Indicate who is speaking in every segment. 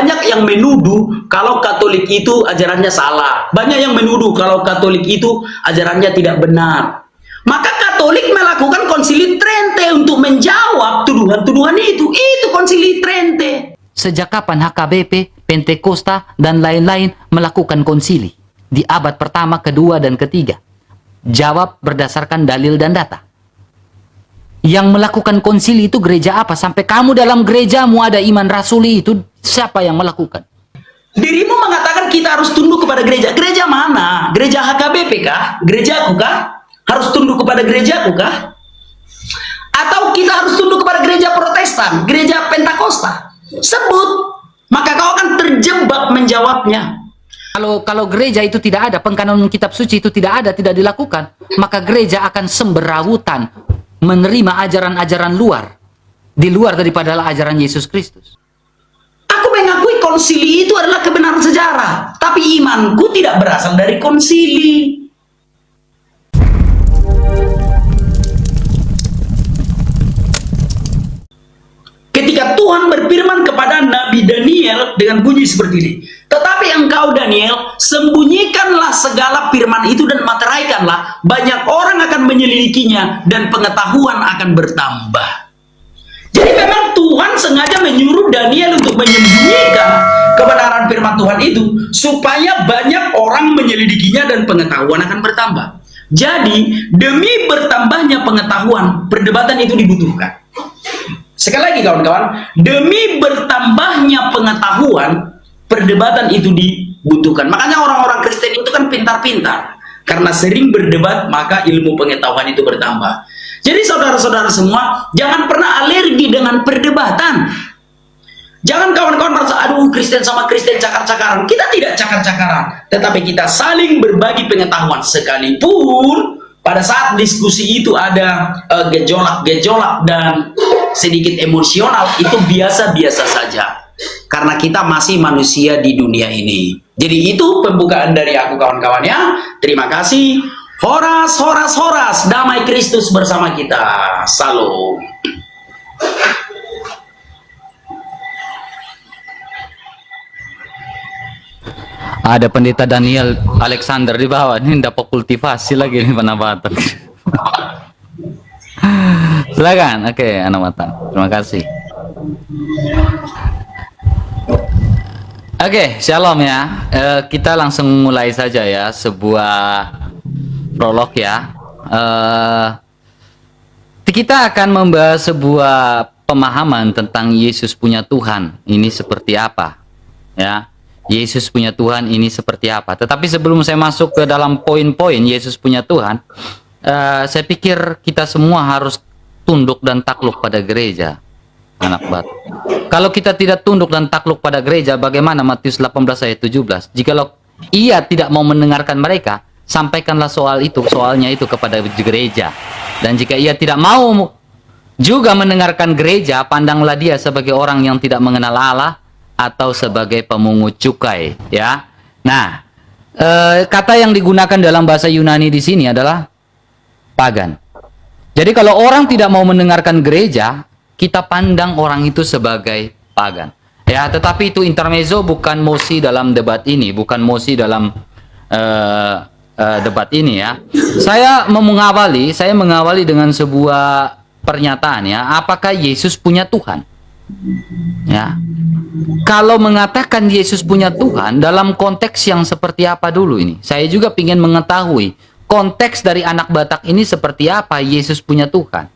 Speaker 1: banyak yang menuduh kalau Katolik itu ajarannya salah. Banyak yang menuduh kalau Katolik itu ajarannya tidak benar. Maka Katolik melakukan konsili Trente untuk menjawab tuduhan-tuduhan itu. Itu konsili Trente.
Speaker 2: Sejak kapan HKBP, Pentakosta, dan lain-lain melakukan konsili? Di abad pertama, kedua, dan ketiga. Jawab berdasarkan dalil dan data. Yang melakukan konsili itu gereja apa? Sampai kamu dalam gerejamu ada iman rasuli itu, siapa yang melakukan?
Speaker 1: Dirimu mengatakan kita harus tunduk kepada gereja. Gereja mana? Gereja HKBP kah? Gerejaku kah? Harus tunduk kepada gerejaku kah? Atau kita harus tunduk kepada gereja Protestan, gereja Pentakosta? Sebut, maka kau akan terjebak menjawabnya.
Speaker 2: Kalau gereja itu tidak ada, pengkanonan kitab suci itu tidak ada, tidak dilakukan, maka gereja akan semberawutan menerima ajaran-ajaran luar, di luar daripada ajaran Yesus Kristus.
Speaker 1: Aku mengakui konsili itu adalah kebenaran sejarah, tapi imanku tidak berasal dari konsili. Ketika Tuhan berfirman kepada Nabi Daniel dengan bunyi seperti ini, tetapi engkau Daniel, sembunyikanlah segala firman itu dan materaikanlah, banyak orang akan menyelidikinya dan pengetahuan akan bertambah. Jadi memang Tuhan sengaja menyuruh Daniel untuk menyembunyikan kebenaran firman Tuhan itu, supaya banyak orang menyelidikinya dan pengetahuan akan bertambah. Jadi demi bertambahnya pengetahuan, perdebatan itu dibutuhkan. Sekali lagi kawan-kawan, demi bertambahnya pengetahuan, perdebatan itu dibutuhkan. Makanya orang-orang Kristen itu kan pintar-pintar. Karena sering berdebat, maka ilmu pengetahuan itu bertambah. Jadi saudara-saudara semua, jangan pernah alergi dengan perdebatan. Jangan kawan-kawan merasa, aduh Kristen sama Kristen cakar-cakaran. Kita tidak cakar-cakaran, tetapi kita saling berbagi pengetahuan. Sekalipun pada saat diskusi itu ada gejolak-gejolak dan sedikit emosional, itu biasa-biasa saja. Karena kita masih manusia di dunia ini. Jadi itu pembukaan dari aku kawan-kawan ya. Terima kasih. Horas, horas, horas. Damai Kristus bersama kita. Salam.
Speaker 2: Ada pendeta Daniel Alexander di bawah, ini dapat kultivasi lagi nih penabatan. Silakan, oke, anak mata. Terima kasih. Oke, shalom ya. Kita langsung mulai saja ya, sebuah prolog ya. Kita akan membahas sebuah pemahaman tentang Yesus punya Tuhan. Ini seperti apa? Ya. Yesus punya Tuhan ini seperti apa? Tetapi sebelum saya masuk ke dalam poin-poin Yesus punya Tuhan, saya pikir kita semua harus tunduk dan takluk pada gereja, anak batu. Kalau kita tidak tunduk dan takluk pada gereja, bagaimana Matius 18 ayat 17? Jikalau ia tidak mau mendengarkan mereka, sampaikanlah soalnya itu kepada gereja. Dan jika ia tidak mau juga mendengarkan gereja, pandanglah dia sebagai orang yang tidak mengenal Allah, atau sebagai pemungut cukai, ya. Nah, kata yang digunakan dalam bahasa Yunani di sini adalah pagan. Jadi kalau orang tidak mau mendengarkan gereja, kita pandang orang itu sebagai pagan. Ya, tetapi itu intermezzo, bukan mosi dalam debat ini, bukan mosi dalam debat ini ya. Saya mengawali dengan sebuah pernyataan ya. Apakah Yesus punya Tuhan? Ya. Kalau mengatakan Yesus punya Tuhan dalam konteks yang seperti apa dulu ini? Saya juga ingin mengetahui konteks dari anak Batak ini seperti apa Yesus punya Tuhan.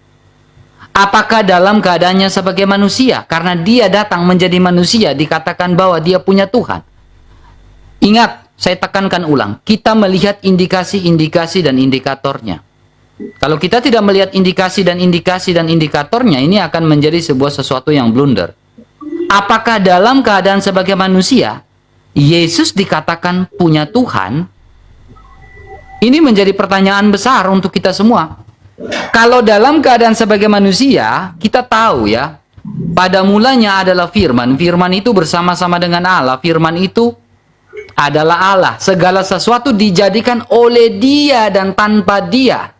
Speaker 2: Apakah dalam keadaannya sebagai manusia? Karena dia datang menjadi manusia dikatakan bahwa dia punya Tuhan. Ingat, saya tekankan ulang, kita melihat indikasi-indikasi dan indikatornya. Kalau kita tidak melihat indikasi dan indikatornya, ini akan menjadi sebuah sesuatu yang blunder. Apakah dalam keadaan sebagai manusia, Yesus dikatakan punya Tuhan? Ini menjadi pertanyaan besar untuk kita semua. Kalau dalam keadaan sebagai manusia, kita tahu ya, pada mulanya adalah firman. Firman itu bersama-sama dengan Allah. Firman itu adalah Allah. Segala sesuatu dijadikan oleh Dia dan tanpa Dia.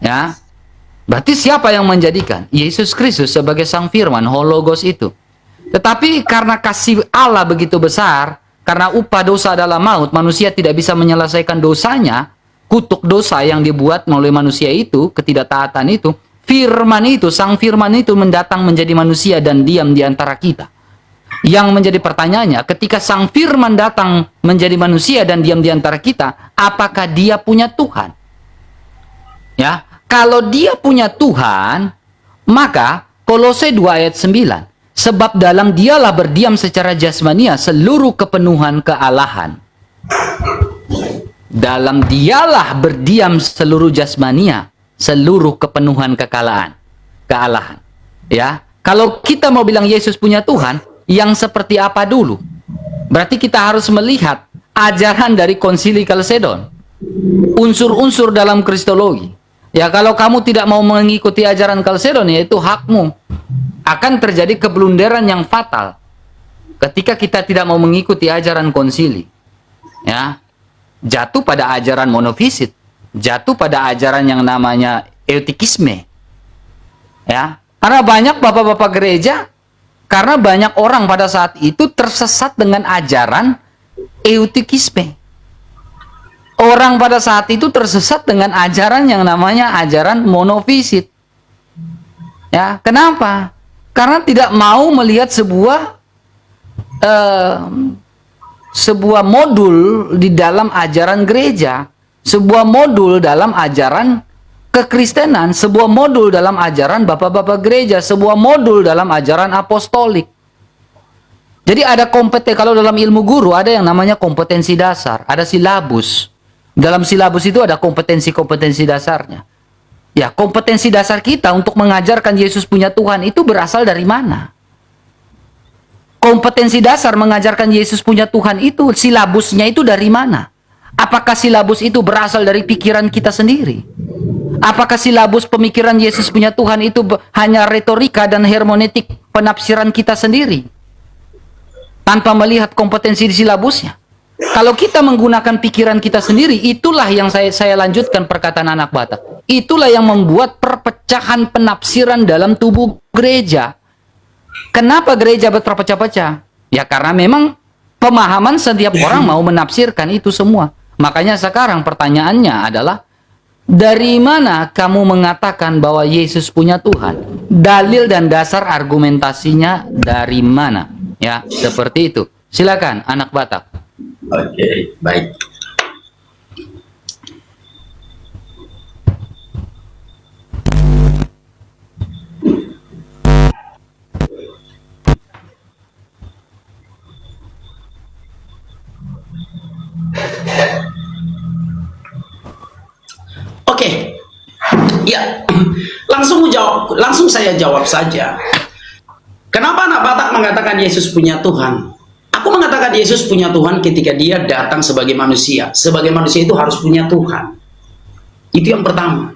Speaker 2: Ya, berarti siapa yang menjadikan? Yesus Kristus sebagai sang firman, hologos itu. Tetapi karena kasih Allah begitu besar, karena upah dosa adalah maut, manusia tidak bisa menyelesaikan dosanya, kutuk dosa yang dibuat melalui manusia itu, ketidaktaatan itu, firman itu, sang firman itu mendatang menjadi manusia dan diam di antara kita. Yang menjadi pertanyaannya, ketika sang firman datang menjadi manusia dan diam di antara kita, apakah dia punya Tuhan? Ya, kalau dia punya Tuhan, maka Kolose 2 ayat 9, sebab dalam dialah berdiam secara jasmania seluruh kepenuhan kealahan. Dalam dialah berdiam seluruh jasmania, seluruh kepenuhan kealahan. Ya, kalau kita mau bilang Yesus punya Tuhan, yang seperti apa dulu? Berarti kita harus melihat ajaran dari Konsili Kalsedon, unsur-unsur dalam Kristologi. Ya, kalau kamu tidak mau mengikuti ajaran Kalsedon, ya itu hakmu. Akan terjadi keblunderan yang fatal ketika kita tidak mau mengikuti ajaran konsili. Ya, jatuh pada ajaran monofisit, jatuh pada ajaran yang namanya eutikisme. Ya, karena banyak bapak-bapak gereja, karena banyak orang pada saat itu tersesat dengan ajaran eutikisme. Orang pada saat itu tersesat dengan ajaran yang namanya ajaran monofisit. Ya, kenapa? Karena tidak mau melihat sebuah modul di dalam ajaran gereja, sebuah modul dalam ajaran kekristenan, sebuah modul dalam ajaran bapak-bapak gereja, sebuah modul dalam ajaran apostolik. Jadi ada kompetensi, kalau dalam ilmu guru ada yang namanya kompetensi dasar, ada silabus. Dalam silabus itu ada kompetensi-kompetensi dasarnya. Ya, kompetensi dasar kita untuk mengajarkan Yesus punya Tuhan itu berasal dari mana? Kompetensi dasar mengajarkan Yesus punya Tuhan itu, silabusnya itu dari mana? Apakah silabus itu berasal dari pikiran kita sendiri? Apakah silabus pemikiran Yesus punya Tuhan itu hanya retorika dan hermeneutik penafsiran kita sendiri? Tanpa melihat kompetensi di silabusnya. Kalau kita menggunakan pikiran kita sendiri, itulah yang saya lanjutkan perkataan anak Batak. Itulah yang membuat perpecahan penafsiran dalam tubuh gereja. Kenapa gereja berterpecah-pecah? Ya karena memang pemahaman setiap orang mau menafsirkan itu semua. Makanya sekarang pertanyaannya adalah, dari mana kamu mengatakan bahwa Yesus punya Tuhan? Dalil dan dasar argumentasinya dari mana? Ya, seperti itu. Silakan anak Batak.
Speaker 1: Oke, baik. Oke. Ya, langsung saya jawab saja. Kenapa anak Batak mengatakan Yesus punya Tuhan? Aku mengatakan Yesus punya Tuhan ketika dia datang sebagai manusia. Sebagai manusia itu harus punya Tuhan. Itu yang pertama.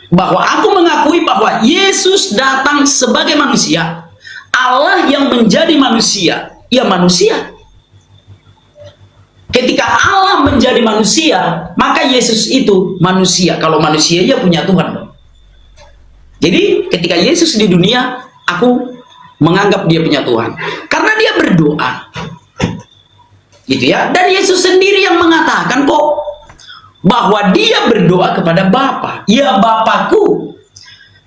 Speaker 1: Bahwa aku mengakui bahwa Yesus datang sebagai manusia. Allah yang menjadi manusia, ya manusia. Ketika Allah menjadi manusia, maka Yesus itu manusia. Kalau manusia, ya punya Tuhan dong. Jadi ketika Yesus di dunia, aku menganggap dia punya Tuhan. Karena dia berdoa. Gitu ya. Dan Yesus sendiri yang mengatakan kok bahwa dia berdoa kepada Bapa. Ya Bapakku.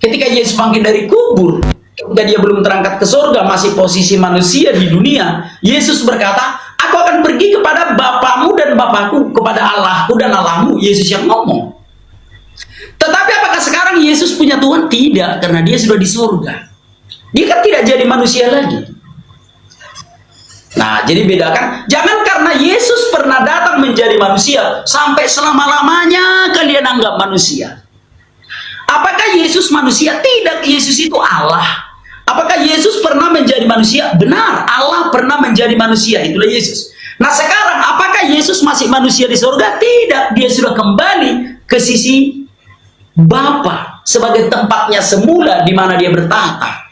Speaker 1: Ketika Yesus bangkit dari kubur, ketika dia belum terangkat ke surga, masih posisi manusia di dunia, Yesus berkata, aku akan pergi kepada Bapamu dan Bapakku, kepada Allahku dan Allahmu. Yesus yang ngomong. Tetapi apakah sekarang Yesus punya Tuhan? Tidak, karena dia sudah di surga. Dia kan tidak jadi manusia lagi. Nah, jadi bedakan. Jangan karena Yesus pernah datang menjadi manusia, sampai selama-lamanya kalian anggap manusia. Apakah Yesus manusia? Tidak, Yesus itu Allah. Apakah Yesus pernah menjadi manusia? Benar, Allah pernah menjadi manusia. Itulah Yesus. Nah sekarang, apakah Yesus masih manusia di surga? Tidak, dia sudah kembali ke sisi Bapa sebagai tempatnya semula di mana dia bertahta.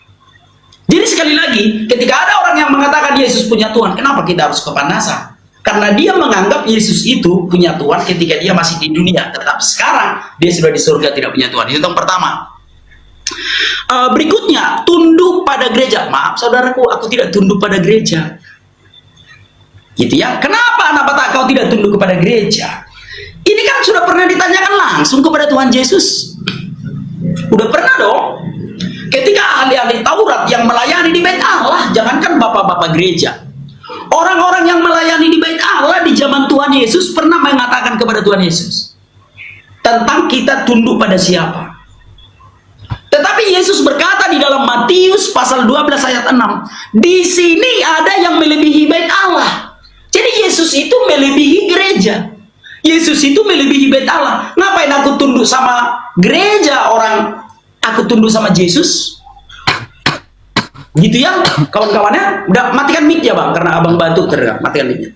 Speaker 1: Jadi sekali lagi, ketika ada orang yang mengatakan Yesus punya Tuhan, kenapa kita harus kepanasan? Karena dia menganggap Yesus itu punya Tuhan ketika dia masih di dunia. Tetapi sekarang dia sudah di surga tidak punya Tuhan. Itu yang pertama. Berikutnya, tunduk pada gereja. Maaf saudaraku, aku tidak tunduk pada gereja. Gitu ya. Kenapa anak bata kau tidak tunduk kepada gereja? Ini kan sudah pernah ditanyakan langsung kepada Tuhan Yesus. Udah pernah dong. Ketika ahli-ahli Taurat yang melayani di bait Allah, jangankan bapak-bapak gereja, orang-orang yang melayani di bait Allah di zaman Tuhan Yesus pernah mengatakan kepada Tuhan Yesus tentang kita tunduk pada siapa. Tetapi Yesus berkata di dalam Matius pasal 12 ayat 6, di sini ada yang melebihi bait Allah. Jadi Yesus itu melebihi gereja. Yesus itu melebihi bait Allah. Ngapain aku tunduk sama gereja, orang aku tunduk sama Yesus? Gitu ya kawan-kawannya. Udah matikan mic ya bang, karena abang batuk terdengar. Matikan mic-nya.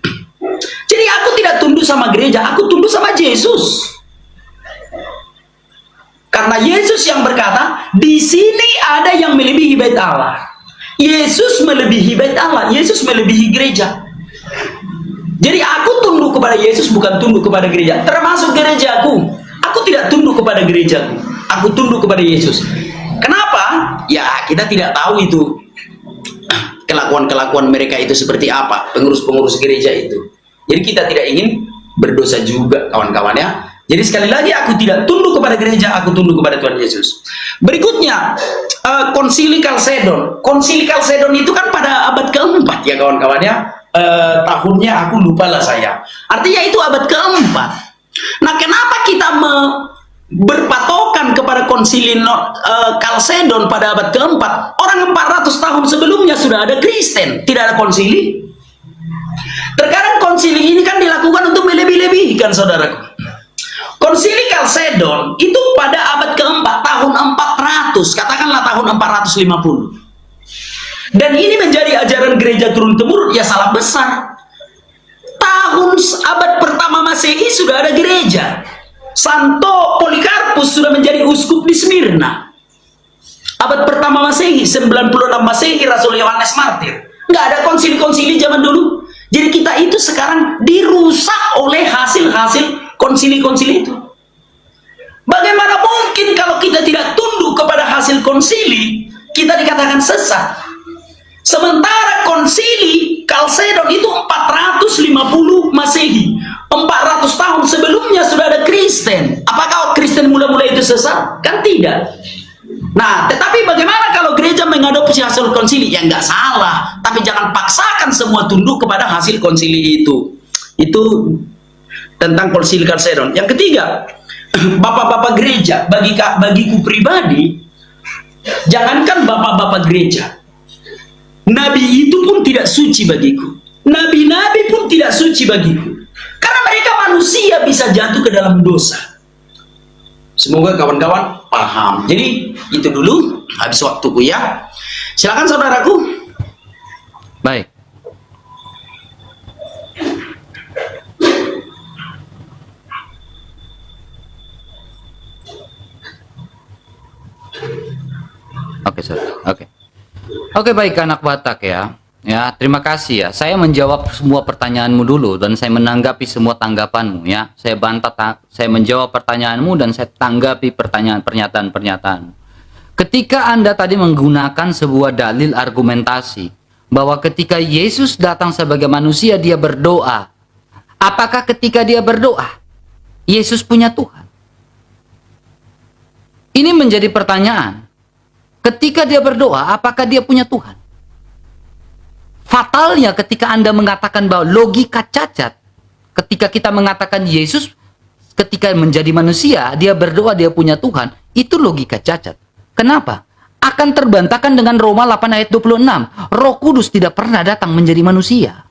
Speaker 1: Jadi aku tidak tunduk sama gereja, aku tunduk sama Yesus. Karena Yesus yang berkata, di sini ada yang melebihi bait Allah. Yesus melebihi bait Allah, Yesus melebihi gereja. Jadi aku tunduk kepada Yesus, bukan tunduk kepada gereja. Termasuk gerejaku, aku tidak tunduk kepada gerejaku, aku tunduk kepada Yesus. Kenapa? Ya kita tidak tahu itu kelakuan-kelakuan mereka itu seperti apa, pengurus-pengurus gereja itu. Jadi kita tidak ingin berdosa juga kawan-kawannya. Jadi sekali lagi, aku tidak tunduk kepada gereja, aku tunduk kepada Tuhan Yesus. Berikutnya, Konsili Kalsedon. Konsili Kalsedon itu kan pada abad keempat ya kawan-kawannya. Tahunnya aku lupa lah saya. Artinya itu abad keempat. Nah, kenapa kita berpatokan kepada Konsili Kalsedon pada abad keempat? Orang 400 tahun sebelumnya sudah ada Kristen, tidak ada konsili. Terkadang konsili ini kan dilakukan untuk melebih-lebihkan saudaraku. Konsili Kalsedon itu pada abad keempat, tahun 400, katakanlah tahun 450. Dan ini menjadi ajaran gereja turun-temurun, ya salah besar. Abad pertama Masehi sudah ada gereja. Santo Polikarpus sudah menjadi uskup di Smyrna. Abad pertama Masehi, 96 Masehi, Rasul Yohanes Martir. Nggak ada konsili-konsili zaman dulu. Jadi kita itu sekarang dirusak oleh hasil-hasil konsili-konsili itu. Bagaimana mungkin kalau kita tidak tunduk kepada hasil konsili, kita dikatakan sesat? Sementara konsili Kalsedon itu 450 Masehi. 400 tahun sebelumnya sudah ada Kristen. Apakah Kristen mula-mula itu sesat? Kan tidak. Nah, tetapi bagaimana kalau gereja mengadopsi hasil konsili? Ya nggak salah, tapi jangan paksakan semua tunduk kepada hasil konsili itu. Itu tentang Konsili Kalsedon. Yang ketiga, bapak-bapak gereja, bagiku pribadi, jangankan bapak-bapak gereja, nabi itu pun tidak suci bagiku. Nabi-nabi pun tidak suci bagiku. Karena mereka manusia, bisa jatuh ke dalam dosa. Semoga kawan-kawan paham. Jadi itu dulu, habis waktuku ya. Silakan saudaraku.
Speaker 2: Baik. Oke, Oke, baik anak Batak ya. Ya, terima kasih ya. Saya menjawab semua pertanyaanmu dulu dan saya menanggapi semua tanggapanmu ya. Saya saya menjawab pertanyaanmu dan saya tanggapi pernyataan-pernyataan. Ketika Anda tadi menggunakan sebuah dalil argumentasi bahwa ketika Yesus datang sebagai manusia dia berdoa. Apakah ketika dia berdoa Yesus punya Tuhan? Ini menjadi pertanyaan. Ketika dia berdoa, apakah dia punya Tuhan? Fatalnya ketika Anda mengatakan bahwa logika cacat, ketika kita mengatakan Yesus ketika menjadi manusia, dia berdoa dia punya Tuhan, itu logika cacat. Kenapa? Akan terbantahkan dengan Roma 8 ayat 26. Roh Kudus tidak pernah datang menjadi manusia.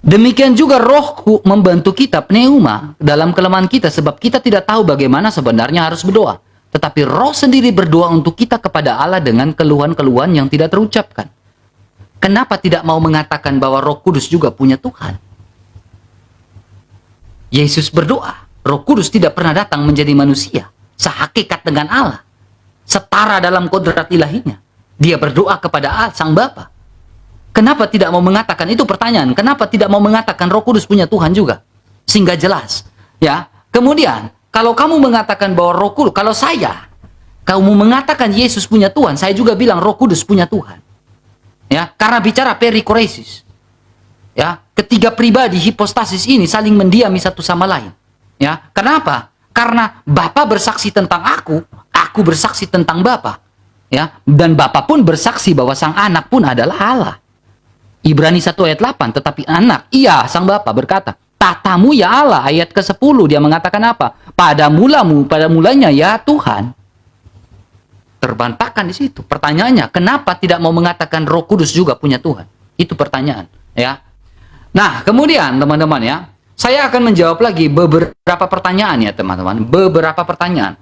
Speaker 2: Demikian juga Rohku membantu kita, pneuma, dalam kelemahan kita, sebab kita tidak tahu bagaimana sebenarnya harus berdoa. Tetapi Roh sendiri berdoa untuk kita kepada Allah dengan keluhan-keluhan yang tidak terucapkan. Kenapa tidak mau mengatakan bahwa Roh Kudus juga punya Tuhan? Yesus berdoa, Roh Kudus tidak pernah datang menjadi manusia, sehakikat dengan Allah, setara dalam kodrat ilahinya. Dia berdoa kepada Allah, Sang Bapa. Kenapa tidak mau mengatakan, itu pertanyaan, kenapa tidak mau mengatakan Roh Kudus punya Tuhan juga? Sehingga jelas. Ya. Kemudian, kalau kamu mengatakan bahwa Roh Kudus, kalau kamu mengatakan Yesus punya Tuhan, saya juga bilang Roh Kudus punya Tuhan. Ya, karena bicara perikoresis. Ya, ketiga pribadi hipostasis ini saling mendiami satu sama lain. Ya, kenapa? Karena Bapa bersaksi tentang aku bersaksi tentang Bapa. Ya, dan Bapa pun bersaksi bahwa sang anak pun adalah Allah. Ibrani 1 ayat 8, tetapi anak, iya sang Bapa berkata, tatamu ya Allah, ayat ke-10 dia mengatakan apa? Pada mulanya ya Tuhan. Terbantahkan di situ. Pertanyaannya, kenapa tidak mau mengatakan Roh Kudus juga punya Tuhan? Itu pertanyaan, ya. Nah, kemudian teman-teman ya, saya akan menjawab lagi beberapa pertanyaan ya teman-teman, beberapa pertanyaan.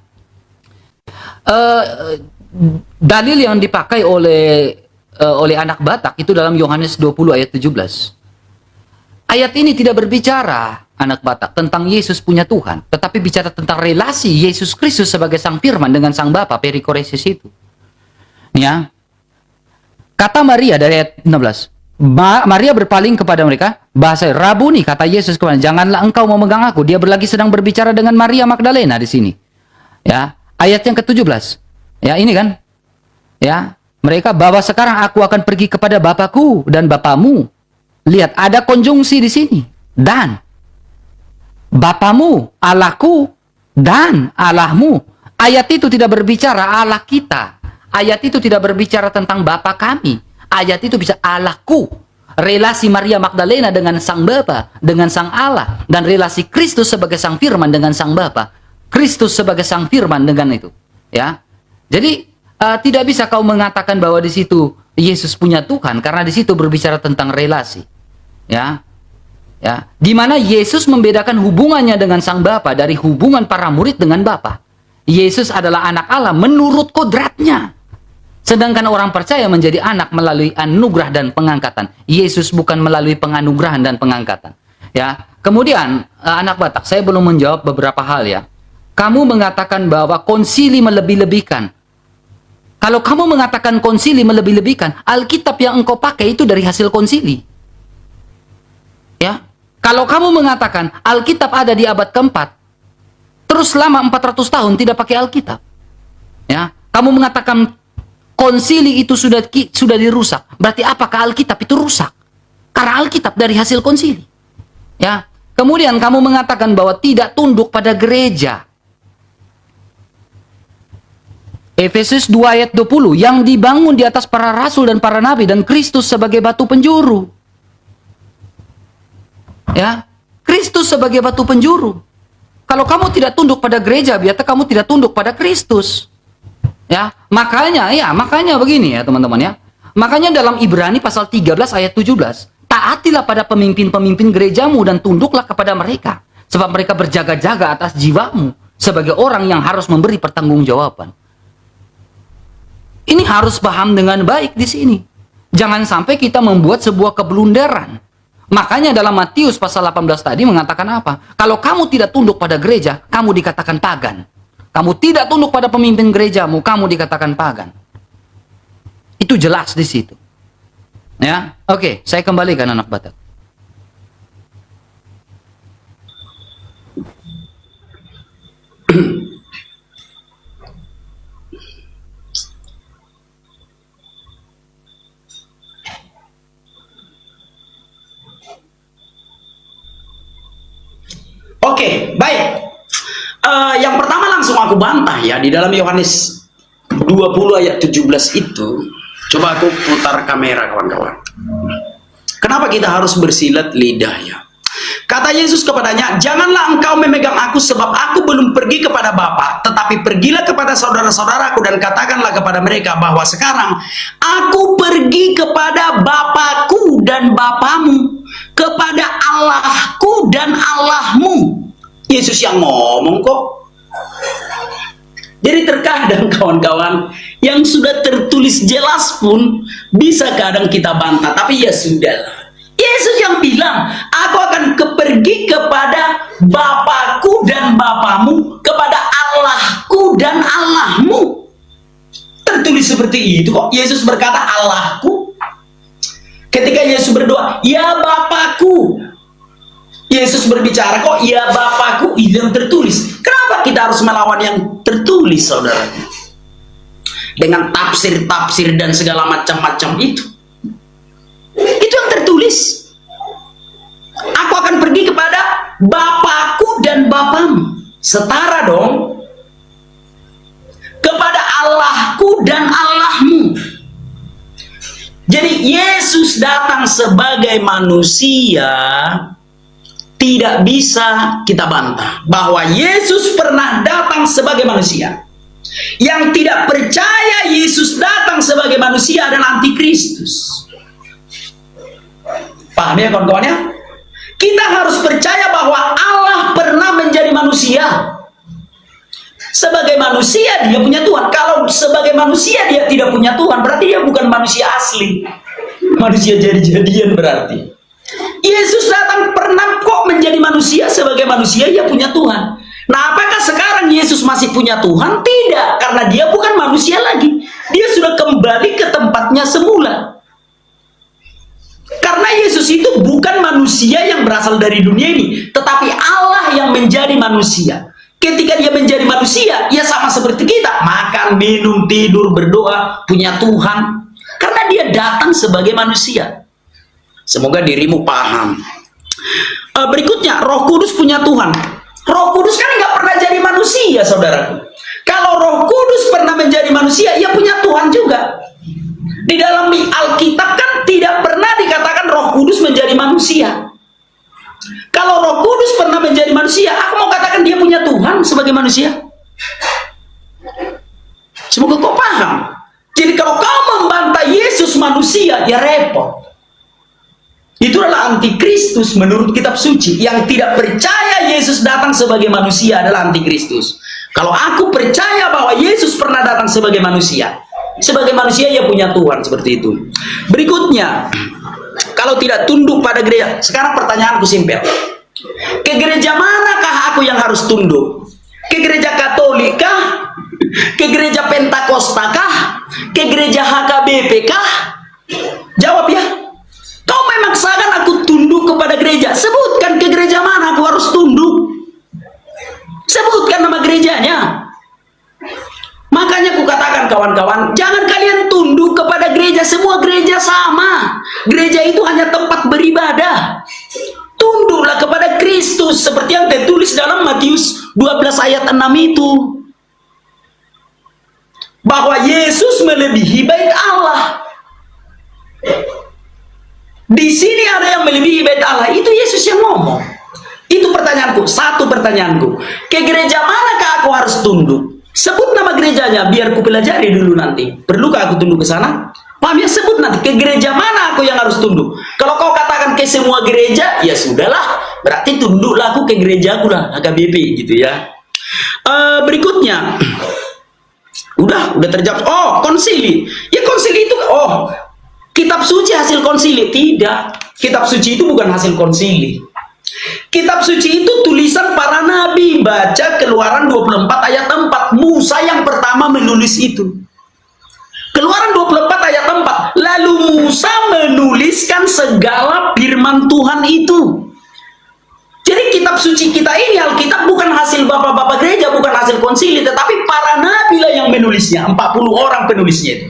Speaker 2: Dalil yang dipakai oleh anak Batak itu dalam Yohanes 20 ayat 17. Ayat ini tidak berbicara anak Batak tentang Yesus punya Tuhan, tetapi bicara tentang relasi Yesus Kristus sebagai sang firman dengan sang Bapa, perikoresis itu. Ya. Kata Maria dari ayat 16. Maria berpaling kepada mereka, bahasa Rabuni, kata Yesus kepada, janganlah engkau memegang aku. Dia lagi sedang berbicara dengan Maria Magdalena di sini. Ya, ayat yang ke-17. Ya, ini kan. Ya, mereka bahwa sekarang aku akan pergi kepada Bapakku dan Bapamu. Lihat, ada konjungsi di sini. Dan Bapamu, Allahku, dan Allahmu. Ayat itu tidak berbicara Allah kita. Ayat itu tidak berbicara tentang Bapa kami. Ayat itu bisa Allahku. Relasi Maria Magdalena dengan sang Bapa, dengan sang Allah, dan relasi Kristus sebagai sang firman dengan sang Bapa. Kristus sebagai sang firman dengan itu. Ya. Jadi tidak bisa kau mengatakan bahwa di situ Yesus punya Tuhan karena di situ berbicara tentang relasi. Ya. Ya, di mana Yesus membedakan hubungannya dengan sang Bapa dari hubungan para murid dengan Bapa. Yesus adalah anak Allah menurut kodratnya. Sedangkan orang percaya menjadi anak melalui anugerah dan pengangkatan. Yesus bukan melalui penganugerahan dan pengangkatan. Ya. Kemudian anak Batak, saya belum menjawab beberapa hal ya. Kamu mengatakan bahwa konsili melebih-lebihkan. Kalau kamu mengatakan konsili melebih-lebihkan, Alkitab yang engkau pakai itu dari hasil konsili. Ya. Kalau kamu mengatakan Alkitab ada di abad keempat, terus selama 400 tahun tidak pakai Alkitab. Ya. Kamu mengatakan konsili itu sudah dirusak. Berarti apakah Alkitab itu rusak? Karena Alkitab dari hasil konsili. Ya. Kemudian kamu mengatakan bahwa tidak tunduk pada gereja. Efesus 2 ayat 20, yang dibangun di atas para rasul dan para nabi dan Kristus sebagai batu penjuru. Ya, Kristus sebagai batu penjuru. Kalau kamu tidak tunduk pada gereja, berarti kamu tidak tunduk pada Kristus. Ya, makanya begini ya teman-teman ya. Makanya dalam Ibrani pasal 13 ayat 17, taatilah pada pemimpin-pemimpin gerejamu dan tunduklah kepada mereka, sebab mereka berjaga-jaga atas jiwamu sebagai orang yang harus memberi pertanggungjawaban. Ini harus paham dengan baik di sini. Jangan sampai kita membuat sebuah keblunderan. Makanya dalam Matius pasal 18 tadi mengatakan apa? Kalau kamu tidak tunduk pada gereja, kamu dikatakan pagan. Kamu tidak tunduk pada pemimpin gerejamu, kamu dikatakan pagan. Itu jelas di situ. Ya, oke, saya kembalikan anak Batak.
Speaker 1: Oke, baik. Yang pertama langsung aku bantah ya di dalam Yohanes 20 ayat 17 itu. Coba aku putar kamera kawan-kawan. Kenapa kita harus bersilat lidah ya? Kata Yesus kepadanya, janganlah engkau memegang aku sebab aku belum pergi kepada Bapa, tetapi pergilah kepada saudara-saudaraku dan katakanlah kepada mereka bahwa sekarang aku pergi kepada Bapakku dan Bapamu, kepada Allahku dan Allahmu. Yesus yang ngomong kok. Jadi terkadang kawan-kawan yang sudah tertulis jelas pun bisa kadang kita bantah, tapi ya sudahlah. Yesus yang bilang, aku akan pergi kepada Bapakku dan Bapamu, kepada Allahku dan Allahmu. Tertulis seperti itu kok. Yesus berkata Allahku. Ketika Yesus berdoa, ya Bapakku. Yesus berbicara kok, ya Bapakku, itu yang tertulis. Kenapa kita harus melawan yang tertulis, saudara? dengan tafsir-tafsir dan segala macam-macam itu. Itu yang tertulis. Aku akan pergi kepada Bapakku dan Bapamu. Setara dong. Kepada Allahku dan Allahmu. Jadi Yesus datang sebagai manusia, tidak bisa kita bantah bahwa Yesus pernah datang sebagai manusia. Yang tidak percaya Yesus datang sebagai manusia adalah antikristus. Paham ya kawan-kawan ya? Kita harus percaya bahwa Allah pernah menjadi manusia. Sebagai manusia dia punya Tuhan. Kalau sebagai manusia dia tidak punya Tuhan, berarti dia bukan manusia asli. Manusia jadi-jadian berarti. Yesus datang pernah kok menjadi manusia. Sebagai manusia dia punya Tuhan. Nah, apakah sekarang Yesus masih punya Tuhan? Tidak, karena dia bukan manusia lagi. Dia sudah kembali ke tempatnya semula. Karena Yesus itu bukan manusia yang berasal dari dunia ini, tetapi Allah yang menjadi manusia. Ketika dia menjadi manusia, ia sama seperti kita. Makan, minum, tidur, berdoa, punya Tuhan. Karena dia datang sebagai manusia. Semoga dirimu paham. Berikutnya, Roh Kudus punya Tuhan. Roh Kudus kan nggak pernah jadi manusia, saudaraku. Kalau Roh Kudus pernah menjadi manusia, ia punya Tuhan juga. Di dalam Alkitab kan tidak pernah dikatakan Roh Kudus menjadi manusia. Kalau Roh Kudus pernah menjadi manusia, aku mau katakan dia punya Tuhan sebagai manusia. Semoga kau paham. Jadi kalau kau membantah Yesus manusia, ya repot. Itu adalah antikristus menurut kitab suci. Yang tidak percaya Yesus datang sebagai manusia adalah antikristus. Kalau aku percaya bahwa Yesus pernah datang sebagai manusia ia punya Tuhan, seperti itu. Berikutnya, kalau tidak tunduk pada gereja, sekarang pertanyaanku simpel. Ke gereja manakah aku yang harus tunduk? Ke gereja Katolik kah? Ke gereja Pentakosta kah? Ke gereja HKBP kah? Jawab ya. Kau memaksakan aku tunduk kepada gereja. Sebutkan ke gereja mana aku harus tunduk. Sebutkan nama gerejanya. Makanya aku katakan kawan-kawan, jangan kalian tunduk kepada gereja. Semua gereja sama. Gereja itu hanya tempat beribadah. Tunduklah kepada Kristus seperti yang tertulis dalam Matius 12 ayat 6 itu. Bahwa Yesus melebihi bait Allah. Di sini ada yang melebihi bait Allah. Itu Yesus yang ngomong. Itu pertanyaanku. Satu pertanyaanku. Ke gereja manakah aku harus tunduk? Sebut nama gerejanya biar ku pelajari dulu nanti. Perlukah aku tunduk ke sana? Paham ya? Sebut nanti ke gereja mana aku yang harus tunduk. Kalau kau katakan ke semua gereja, ya sudahlah. Berarti tunduklah aku ke gereja aku lah, HKBP gitu ya. Berikutnya. Udah terjawab. Oh, konsili. Ya konsili itu kitab suci hasil konsili. Tidak. Kitab suci itu bukan hasil konsili. Kitab suci itu tulisan para nabi. Baca Keluaran 24 ayat 4. Musa yang pertama menulis itu. Keluaran 24 ayat 4. Lalu Musa menuliskan segala firman Tuhan itu. Jadi kitab suci kita ini, Alkitab, bukan hasil bapak-bapak gereja, bukan hasil konsili, tetapi para nabi lah yang menulisnya. 40 orang penulisnya itu.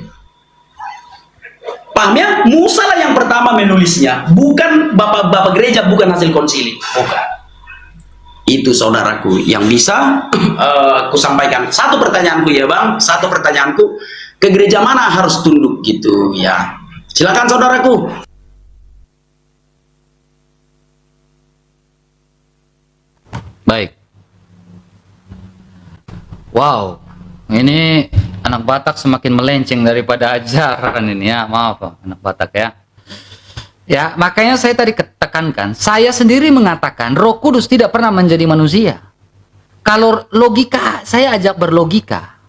Speaker 1: Paham ya? Musa lah yang pertama menulisnya, bukan bapak-bapak gereja, bukan hasil konsili. Bukan. Itu saudaraku yang bisa aku sampaikan. Satu pertanyaanku ya bang, satu pertanyaanku, ke gereja mana harus tunduk gitu ya. Silakan saudaraku.
Speaker 2: Baik. Wow, ini anak Batak semakin melenceng daripada ajaran ini ya. Maaf anak Batak ya. Ya, makanya saya tadi tekankan, saya sendiri mengatakan Roh Kudus tidak pernah menjadi manusia. Kalau logika, saya ajak berlogika.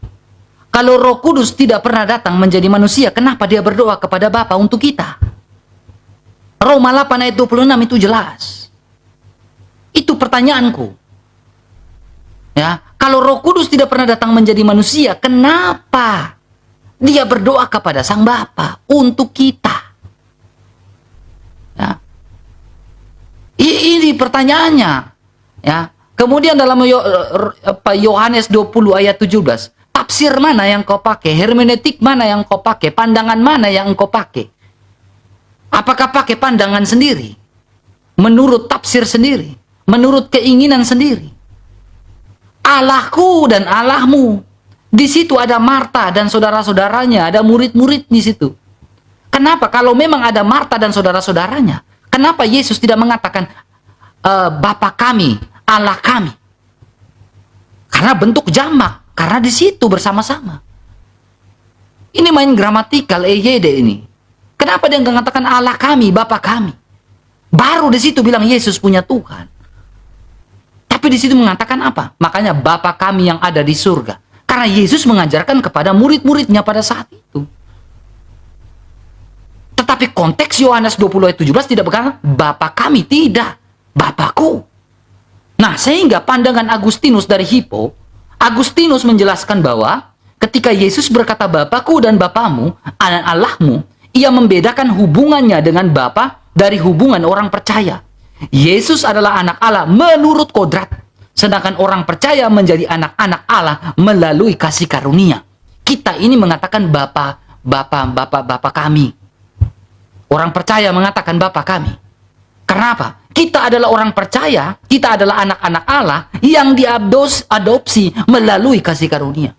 Speaker 2: Kalau Roh Kudus tidak pernah datang menjadi manusia, kenapa dia berdoa kepada Bapa untuk kita? Roma 8 ayat 26 itu jelas. Itu pertanyaanku. Ya, kalau Roh Kudus tidak pernah datang menjadi manusia, kenapa dia berdoa kepada Sang Bapa untuk kita? Ya. Ini pertanyaannya. Ya. Kemudian dalam Yohanes 20 ayat 17, tapi tafsir mana yang kau pakai, hermeneutik mana yang kau pakai, pandangan mana yang kau pakai. Apakah pakai pandangan sendiri, menurut tafsir sendiri, menurut keinginan sendiri? Allahku dan Allahmu. Di situ ada Marta dan saudara-saudaranya, ada murid-murid di situ. Kenapa kalau memang ada Marta dan saudara-saudaranya, kenapa Yesus tidak mengatakan Bapa kami, Allah kami? Karena bentuk jamak, karena di situ bersama-sama. Ini main gramatikal EYD ini. Kenapa dia nggak mengatakan Allah kami, Bapa kami? Baru di situ bilang Yesus punya Tuhan. Tapi di situ mengatakan apa? Makanya Bapa kami yang ada di surga. Karena Yesus mengajarkan kepada murid-muridnya pada saat itu. Tetapi konteks Yohanes 20 ayat 17 tidak berkata Bapa kami, tidak. Bapakku. Nah, sehingga pandangan Agustinus dari Hippo, Agustinus menjelaskan bahwa ketika Yesus berkata Bapakku dan Bapamu, Allahmu, ia membedakan hubungannya dengan Bapa dari hubungan orang percaya. Yesus adalah anak Allah menurut kodrat. Sedangkan orang percaya menjadi anak-anak Allah melalui kasih karunia. Kita ini mengatakan Bapa kami. Orang percaya mengatakan Bapa kami. Kenapa? Kita adalah orang percaya, kita adalah anak-anak Allah yang diadopsi melalui kasih karunia.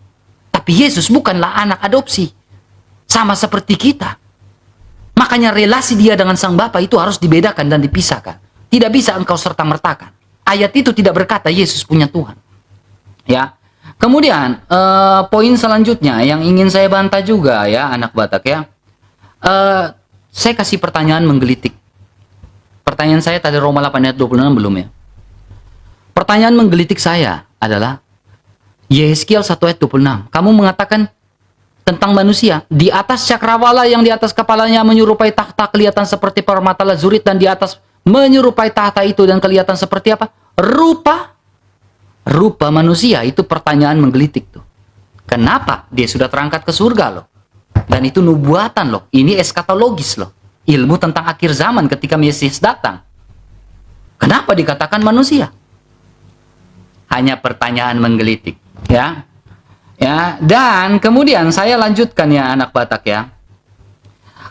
Speaker 2: Tapi Yesus bukanlah anak adopsi. Sama seperti kita. Makanya relasi dia dengan sang Bapa itu harus dibedakan dan dipisahkan. Tidak bisa engkau serta-mertakan. Ayat itu tidak berkata Yesus punya Tuhan. Ya. Kemudian poin selanjutnya yang ingin saya bantah juga ya anak Batak ya. Saya kasih pertanyaan menggelitik. Pertanyaan saya tadi Roma 8 ayat 26 belum ya? Pertanyaan menggelitik saya adalah Yeskiel 1 ayat 26. Kamu mengatakan tentang manusia di atas cakrawala yang di atas kepalanya menyerupai tahta kelihatan seperti permata lazurit, dan di atas menyerupai tahta itu dan kelihatan seperti apa? Rupa manusia. Itu pertanyaan menggelitik tuh. Kenapa? Dia sudah terangkat ke surga loh. Dan itu nubuatan loh. Ini eskatologis loh. Ilmu tentang akhir zaman ketika Mesias datang. Kenapa dikatakan manusia? Hanya pertanyaan menggelitik. Ya. Ya. Dan kemudian saya lanjutkan ya anak Batak ya.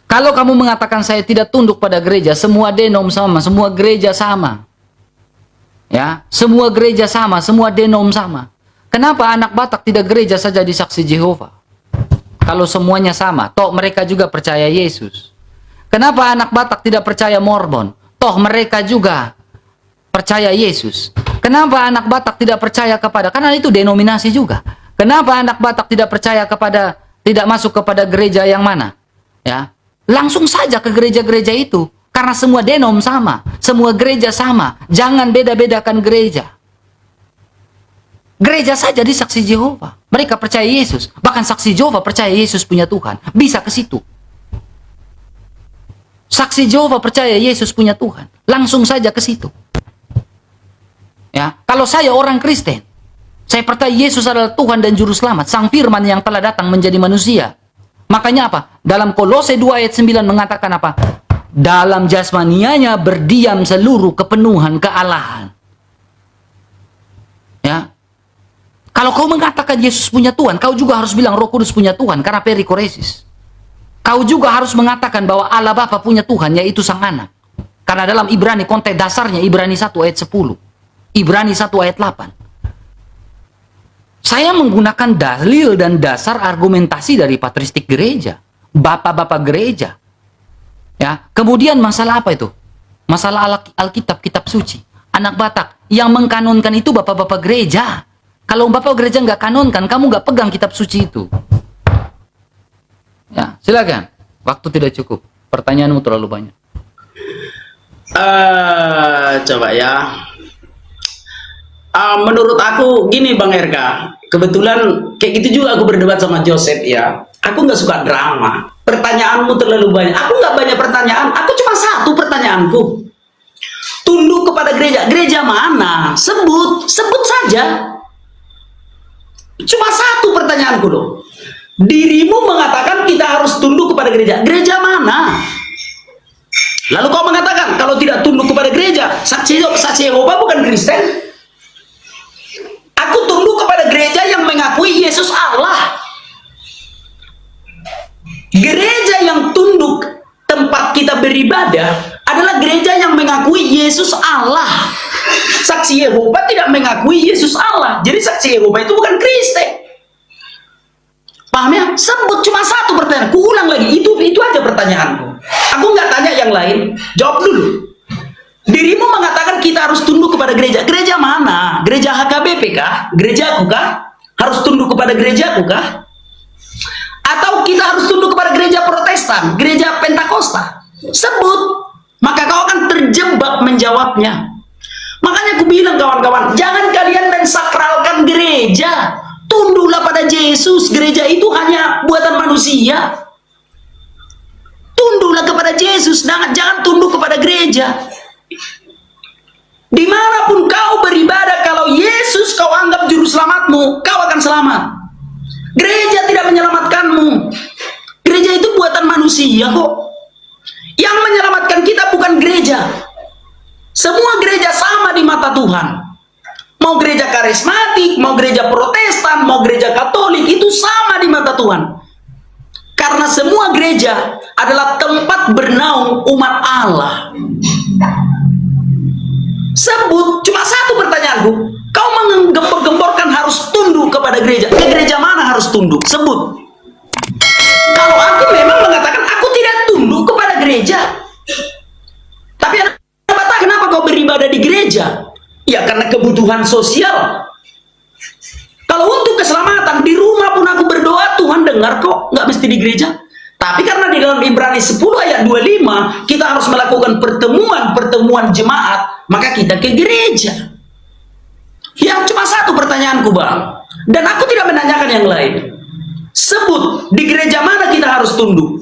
Speaker 2: Kalau kamu mengatakan saya tidak tunduk pada gereja, semua denom sama, semua gereja sama. Ya, semua gereja sama, semua denom sama. Kenapa anak Batak tidak gereja saja di Saksi Jehova? Kalau semuanya sama, toh mereka juga percaya Yesus. Kenapa anak Batak tidak percaya Mormon? Toh mereka juga percaya Yesus. Kenapa anak Batak tidak percaya kepada, karena itu denominasi juga. Kenapa anak Batak tidak percaya kepada, tidak masuk kepada gereja yang mana? Ya, langsung saja ke gereja-gereja itu. Karena semua denom sama, semua gereja sama. Jangan beda-bedakan gereja. Gereja saja di Saksi Jehova. Mereka percaya Yesus. Bahkan Saksi Jehova percaya Yesus punya Tuhan. Bisa ke situ. Saksi Jehova percaya Yesus punya Tuhan. Langsung saja ke situ. Ya, kalau saya orang Kristen, saya percaya Yesus adalah Tuhan dan Juru Selamat, Sang Firman yang telah datang menjadi manusia. Makanya apa? Dalam Kolose 2 ayat 9 mengatakan apa? Dalam jasmanianya berdiam seluruh kepenuhan kealahan. Ya. Kalau kau mengatakan Yesus punya Tuhan, kau juga harus bilang Roh Kudus punya Tuhan, karena perikoresis. Kau juga harus mengatakan bahwa Allah Bapa punya Tuhan, yaitu Sang Anak. Karena dalam Ibrani, konteks dasarnya Ibrani 1 ayat 10. Ibrani 1 ayat 8. Saya menggunakan dalil dan dasar argumentasi dari patristik gereja. Bapak-bapak gereja. Ya, kemudian masalah apa itu? Masalah Alkitab, kitab suci. Anak Batak yang mengkanonkan itu bapak-bapak gereja. Kalau bapak gereja nggak kanonkan, kamu nggak pegang kitab suci itu. Ya, silakan. Waktu tidak cukup. Pertanyaanmu terlalu banyak.
Speaker 1: Coba ya. Menurut aku gini Bang RK, kebetulan kayak gitu juga aku berdebat sama Joseph ya. Aku nggak suka drama. Pertanyaanmu terlalu banyak. Aku nggak banyak pertanyaan. Aku cuma satu pertanyaanku. Tunduk kepada gereja. Gereja mana? Sebut saja. Cuma satu pertanyaanku loh. Dirimu mengatakan kita harus tunduk kepada gereja. Gereja mana? Lalu kau mengatakan kalau tidak tunduk kepada gereja, Saksi Yehova bukan Kristen. Aku tunduk kepada gereja yang mengakui Yesus Allah. beribadah adalah gereja yang mengakui Yesus Allah. Saksi Yehova tidak mengakui Yesus Allah. Jadi saksi Yehova itu bukan Kristen. Paham ya? Sebut cuma satu pertanyaan. Kuulang lagi. Itu aja pertanyaanku. Aku nggak tanya yang lain. Jawab dulu. Dirimu mengatakan kita harus tunduk kepada gereja. Gereja mana? Gereja HKBP kah? Gerejaku kah? Harus tunduk kepada gerejaku kah? Atau kita harus tunduk kepada gereja Protestan, gereja Pentakosta? Sebut, maka kau akan terjebak menjawabnya. Makanya aku bilang kawan-kawan, jangan kalian mensakralkan gereja. Tunduklah pada Yesus. Gereja itu hanya buatan manusia. Tunduklah kepada Yesus, jangan tunduk kepada gereja. Dimanapun kau beribadah, kalau Yesus kau anggap juru selamatmu, kau akan selamat. Gereja tidak menyelamatkanmu. Gereja itu buatan manusia kok. Yang menyelamatkan kita bukan gereja. Semua gereja sama di mata Tuhan. Mau gereja karismatik, mau gereja Protestan, mau gereja Katolik, itu sama di mata Tuhan. Karena semua gereja adalah tempat bernaung umat Allah. Sebut, cuma satu pertanyaanku. Kau menggempor-gemborkan harus tunduk kepada gereja. Ke gereja mana harus tunduk? Sebut. Kalau aku memang mengatakan aku tidak tunduk kepada gereja. Tapi anak bata, kenapa kau beribadah di gereja? Ya karena kebutuhan sosial. Kalau untuk keselamatan, di rumah pun aku berdoa, Tuhan dengar kok. Nggak mesti di gereja. Tapi karena di dalam Ibrani 10 ayat 25, kita harus melakukan pertemuan jemaat, maka kita ke gereja. Yang cuma satu pertanyaanku, Bang. Dan aku tidak menanyakan yang lain. Sebut, di gereja mana kita harus tunduk?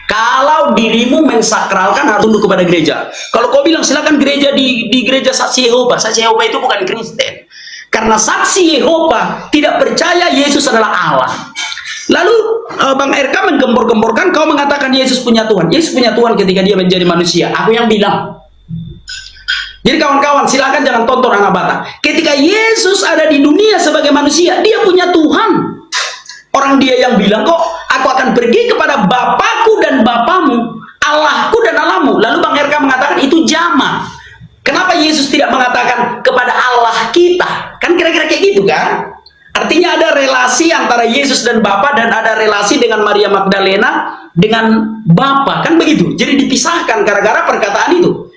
Speaker 1: Kalau dirimu mensakralkan harus tunduk kepada gereja. Kalau kau bilang silakan gereja di gereja Saksi Yehova. Saksi Yehova itu bukan Kristen. Karena Saksi Yehova tidak percaya Yesus adalah Allah. Lalu Bang RK menggembor-gemborkan, kau mengatakan Yesus punya Tuhan. Yesus punya Tuhan ketika dia menjadi manusia. Aku yang bilang. Jadi kawan-kawan, silakan jangan tonton anak bata. Ketika Yesus ada di dunia sebagai manusia, dia punya Tuhan. Orang dia yang bilang kok, aku akan pergi kepada Bapakku dan Bapamu, Allahku dan Allahmu. Lalu Bang RK mengatakan itu jamak. Kenapa Yesus tidak mengatakan kepada Allah kita? Kan kira-kira kayak gitu kan? Artinya ada relasi antara Yesus dan Bapa, dan ada relasi dengan Maria Magdalena dengan Bapa, kan begitu. Jadi dipisahkan gara-gara perkataan itu.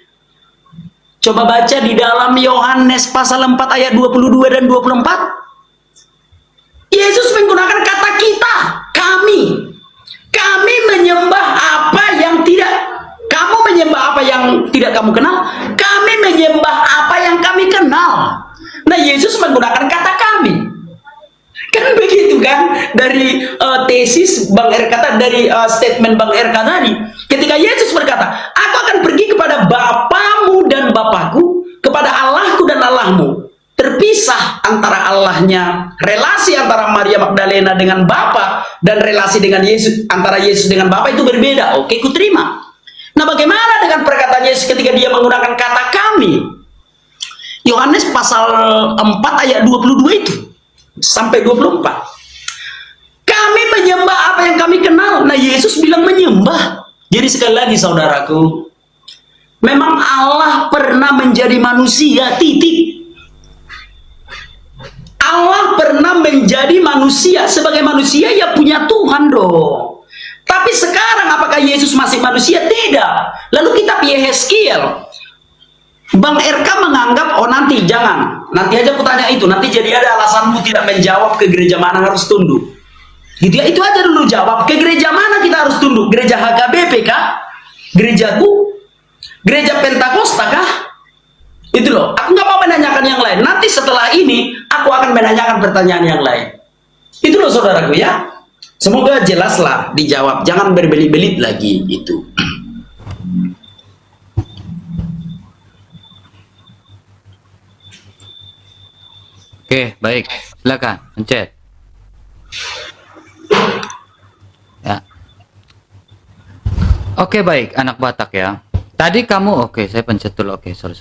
Speaker 1: Coba baca di dalam Yohanes pasal 4 ayat 22 dan 24. Yesus menggunakan kata kita, kami. Kami menyembah apa yang tidak kamu menyembah apa yang tidak kamu kenal. Kami menyembah apa yang kami kenal. Nah, Yesus menggunakan kata kami. Kan begitu kan, dari tesis Bang RK dari statement Bang RK tadi, ketika Yesus berkata, aku akan pergi kepada Bapamu dan Bapakku, kepada Allahku dan Allahmu. Terpisah antara Allahnya, relasi antara Maria Magdalena dengan Bapa, dan relasi dengan Yesus, antara Yesus dengan Bapa itu berbeda. Oke, ku terima. Nah, bagaimana dengan perkataan Yesus ketika dia menggunakan kata kami? Yohanes pasal 4 ayat 22 itu sampai 24. Kami menyembah apa yang kami kenal. Nah, Yesus bilang menyembah. Jadi sekali lagi saudaraku, memang Allah pernah menjadi manusia, titik. Allah pernah menjadi manusia. Sebagai manusia ya punya Tuhan dong. Tapi sekarang apakah Yesus masih manusia? Tidak. Lalu kitab Yehezkiel, Bang RK menganggap, oh nanti jangan, nanti aja aku tanya itu, nanti jadi ada alasanmu tidak menjawab ke gereja mana harus tunduk. Gitu ya, itu aja dulu jawab, ke gereja mana kita harus tunduk? Gereja HKBP kah? Gerejaku? Gereja Pentakosta kah? Itu loh, aku nggak mau menanyakan yang lain. Nanti setelah ini, aku akan menanyakan pertanyaan yang lain. Itu loh saudaraku ya. Semoga jelaslah dijawab, jangan berbelit-belit lagi itu.
Speaker 2: Oke, baik. Silakan, pencet. Ya. Oke, baik, anak Batak ya. Tadi kamu, oke, saya pencet dulu. Oke, sorry.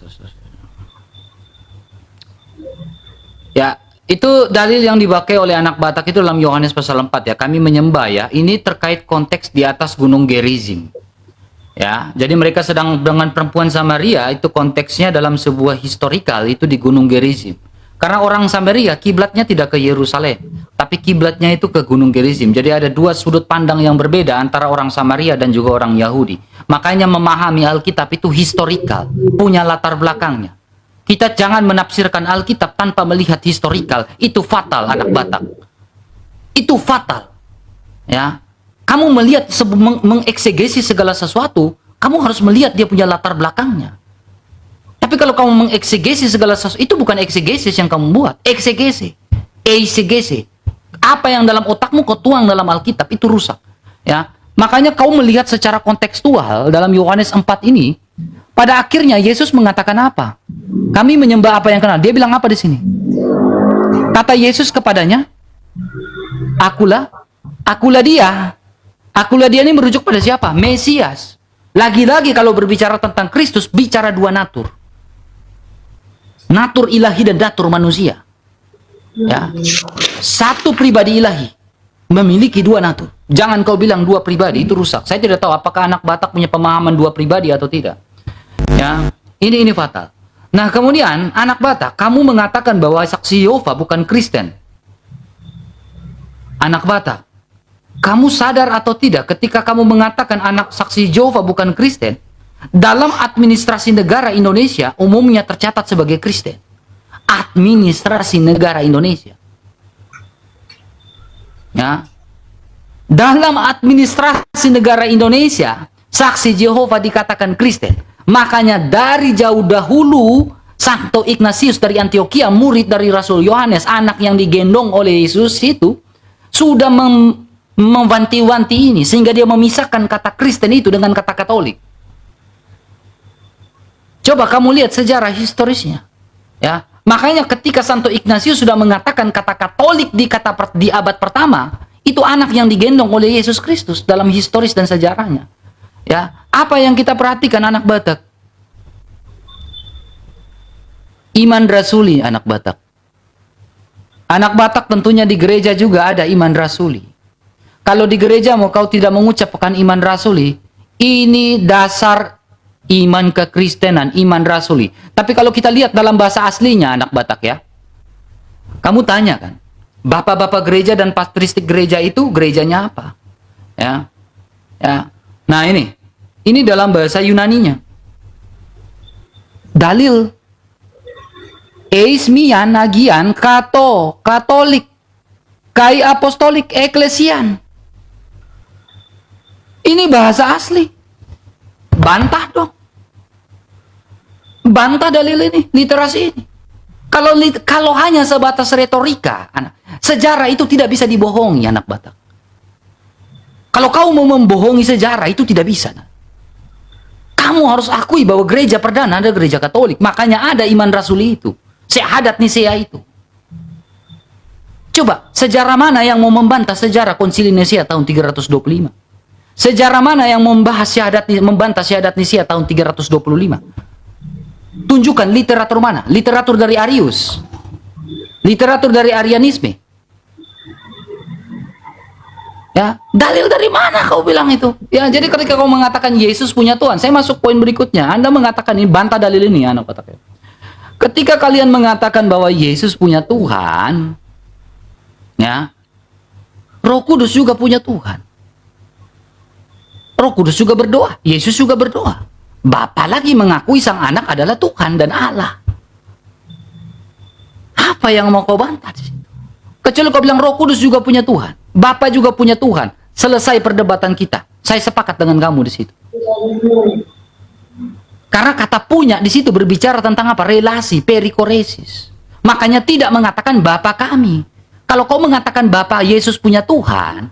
Speaker 2: Ya, itu dalil yang dipakai oleh anak Batak itu dalam Yohanes pasal 4 ya. Kami menyembah ya. Ini terkait konteks di atas gunung Gerizim. Ya, jadi mereka sedang dengan perempuan Samaria, itu konteksnya dalam sebuah historikal, itu di Gunung Gerizim. Karena orang Samaria kiblatnya tidak ke Yerusalem, tapi kiblatnya itu ke Gunung Gerizim. Jadi ada dua sudut pandang yang berbeda antara orang Samaria dan juga orang Yahudi. Makanya memahami Alkitab itu historikal, punya latar belakangnya. Kita jangan menafsirkan Alkitab tanpa melihat historikal, itu fatal anak Batak. Itu fatal. Ya. Kamu melihat mengeksegesi segala sesuatu, kamu harus melihat dia punya latar belakangnya. Tapi kalau kamu mengeksegesi segala sesuatu, itu bukan eksegesis yang kamu buat, eksegesi, eisegesi. Apa yang dalam otakmu kau tuang dalam Alkitab itu rusak. Ya, makanya kau melihat secara kontekstual dalam Yohanes 4 ini, pada akhirnya Yesus mengatakan apa? Kami menyembah apa yang kenal. Dia bilang apa di sini? Kata Yesus kepadanya, Akulah dia. Akulah dia ini merujuk pada siapa? Mesias. Lagi-lagi kalau berbicara tentang Kristus, bicara dua natur. Natur ilahi dan natur manusia. Ya. Satu pribadi ilahi memiliki dua natur. Jangan kau bilang dua pribadi, itu rusak. Saya tidak tahu apakah anak Batak punya pemahaman dua pribadi atau tidak. Ya, ini fatal. Nah, kemudian anak Batak, kamu mengatakan bahwa saksi Yehova bukan Kristen. Anak Batak, kamu sadar atau tidak ketika kamu mengatakan anak saksi Yehova bukan Kristen, dalam administrasi negara Indonesia umumnya tercatat sebagai Kristen. Administrasi negara Indonesia. Ya. Dalam administrasi negara Indonesia, saksi Yehova dikatakan Kristen. Makanya dari jauh dahulu Santo Ignatius dari Antioquia, murid dari Rasul Yohanes, anak yang digendong oleh Yesus itu, sudah mewanti-wanti ini sehingga dia memisahkan kata Kristen itu dengan kata Katolik. Coba kamu lihat sejarah historisnya. Ya, makanya ketika Santo Ignatius sudah mengatakan kata Katolik di abad pertama, itu anak yang digendong oleh Yesus Kristus dalam historis dan sejarahnya. Ya, apa yang kita perhatikan anak Batak? Iman rasuli anak Batak. Anak Batak tentunya di gereja juga ada iman rasuli. Kalau di gerejamu kau tidak mengucapkan iman rasuli, ini dasar iman kekristenan, iman rasuli. Tapi kalau kita lihat dalam bahasa aslinya anak Batak ya, kamu tanya kan, bapak-bapak gereja dan patristik gereja itu gerejanya apa? Ya, ya. Nah ini dalam bahasa Yunaninya. Dalil. Eismian, agian, katolik, kai apostolik, eklesian. Ini bahasa asli. Bantah dong. Bantah dalil ini, literasi ini. Kalau hanya sebatas retorika, sejarah itu tidak bisa dibohongi anak Batak. Kalau kau mau membohongi sejarah itu tidak bisa. Kamu harus akui bahwa gereja perdana ada gereja Katolik. Makanya ada iman rasuli itu. Syahadat Nisea itu. Coba, sejarah mana yang mau membantah sejarah Konsili Nisea tahun 325? Sejarah mana yang membantah syahadat Nisea tahun 325? Tunjukkan literatur mana? Literatur dari Arius. Literatur dari Arianisme. Ya, dalil dari mana kau bilang itu? Ya, jadi ketika kau mengatakan Yesus punya Tuhan, saya masuk poin berikutnya. Anda mengatakan ini, bantah dalil ini, anak Batak. Ketika kalian mengatakan bahwa Yesus punya Tuhan, ya, Roh Kudus juga punya Tuhan. Roh Kudus juga berdoa, Yesus juga berdoa. Bapa lagi mengakui sang anak adalah Tuhan dan Allah. Apa yang mau kau bantah? Kecuali kau bilang Roh Kudus juga punya Tuhan, Bapa juga punya Tuhan. Selesai perdebatan kita. Saya sepakat dengan kamu di situ. Karena kata punya di situ berbicara tentang apa? Relasi, perikoresis. Makanya tidak mengatakan Bapa kami. Kalau kau mengatakan Bapa Yesus punya Tuhan,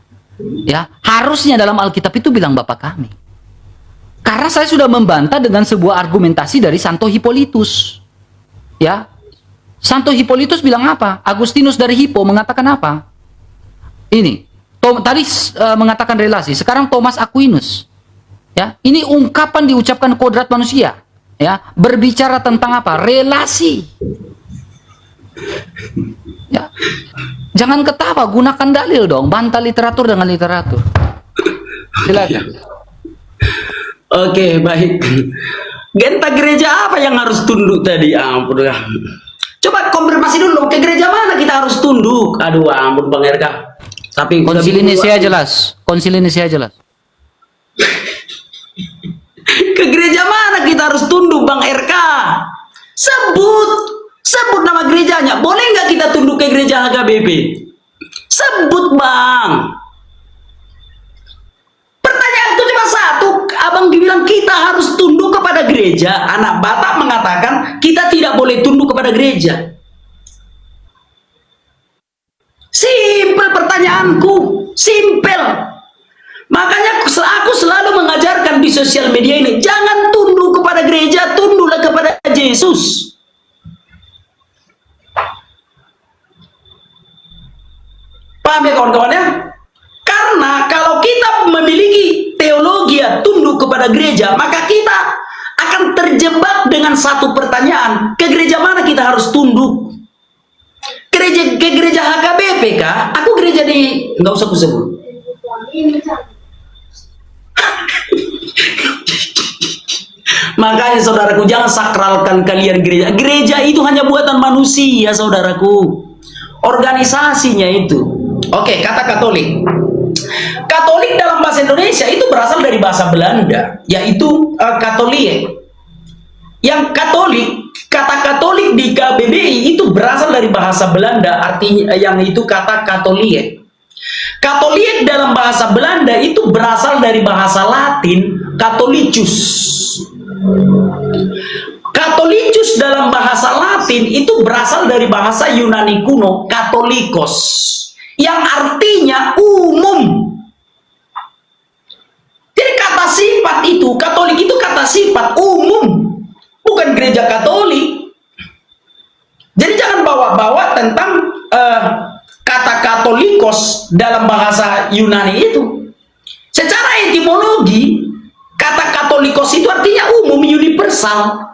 Speaker 2: ya harusnya dalam Alkitab itu bilang Bapa kami. Karena saya sudah membantah dengan sebuah argumentasi dari Santo Hippolytus. Ya, Santo Hippolytus bilang apa? Agustinus dari Hippo mengatakan apa? Ini tadi mengatakan relasi. Sekarang Thomas Aquinas. Ya, ini ungkapan diucapkan kodrat manusia, ya, berbicara tentang apa? Relasi. Ya. Jangan ketawa, gunakan dalil dong, bantah literatur dengan literatur. Silakan.
Speaker 1: Oke, baik. Genta gereja apa yang harus tunduk tadi? Ampun. Coba konfirmasi dulu, ke gereja mana kita harus tunduk? Aduh, ampun Bang RK. Tapi
Speaker 2: Konsil Nicea jelas. Konsil Nicea jelas.
Speaker 1: Ke gereja mana kita harus tunduk Bang RK? Sebut nama gerejanya. Boleh nggak kita tunduk ke gereja HKBP? Sebut Bang. Pertanyaan itu cuma satu. Abang dibilang kita harus tunduk kepada gereja. Anak Batak mengatakan kita tidak boleh tunduk kepada gereja. Simpel pertanyaanku. Simpel. Makanya aku selalu mengajarkan di sosial media ini, jangan tunduk kepada gereja, tunduklah kepada Yesus. Paham ya kawan-kawan ya? Karena kalau kita memiliki teologi tunduk kepada gereja, maka kita akan terjebak dengan satu pertanyaan, ke gereja mana kita harus tunduk? Ke gereja HKBP kah? Aku gereja di, nggak usah aku sebut. Makanya saudaraku, jangan sakralkan kalian gereja. Gereja itu hanya buatan manusia saudaraku. Organisasinya itu. Oke, kata Katolik. Katolik dalam bahasa Indonesia itu berasal dari bahasa Belanda, yaitu Katolik. Yang Katolik, kata Katolik di KBBI itu berasal dari bahasa Belanda, artinya yang itu kata Katolik. Katolik dalam bahasa Belanda itu berasal dari bahasa Latin Catholicus. Katolicus dalam bahasa Latin itu berasal dari bahasa Yunani kuno Katolikos, yang artinya umum. Jadi kata sifat itu, Katolik itu kata sifat umum, bukan gereja Katolik. Jadi jangan bawa-bawa tentang kata Katolikos dalam bahasa Yunani itu. Secara etimologi, kata Katolikos itu artinya umum, universal.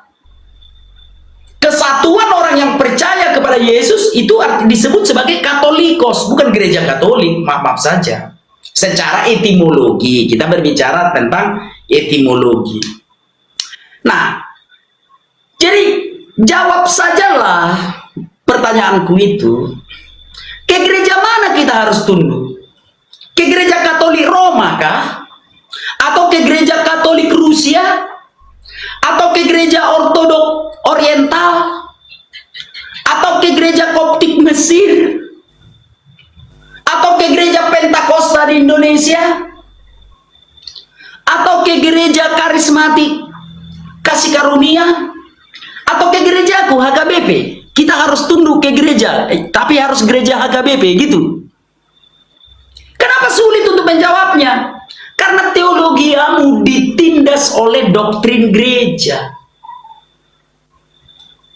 Speaker 1: Kesatuan orang yang percaya kepada Yesus itu disebut sebagai Katolikos, bukan gereja Katolik. Maaf saja. Secara etimologi, kita berbicara tentang etimologi. Nah, jadi jawab sajalah pertanyaanku itu. Ke gereja mana kita harus tunduk? Ke gereja Katolik Roma kah? Atau ke gereja Katolik Rusia? Atau ke gereja Ortodok Oriental? Atau ke gereja Koptik Mesir? Atau ke gereja Pentakosta di Indonesia? Atau ke gereja Karismatik Kasih Karunia? Atau ke gerejaku HKBP? Kita harus tunduk ke gereja, tapi harus gereja HKBP gitu. Kenapa sulit untuk menjawabnya? Karena teologiamu ditindas oleh doktrin gereja.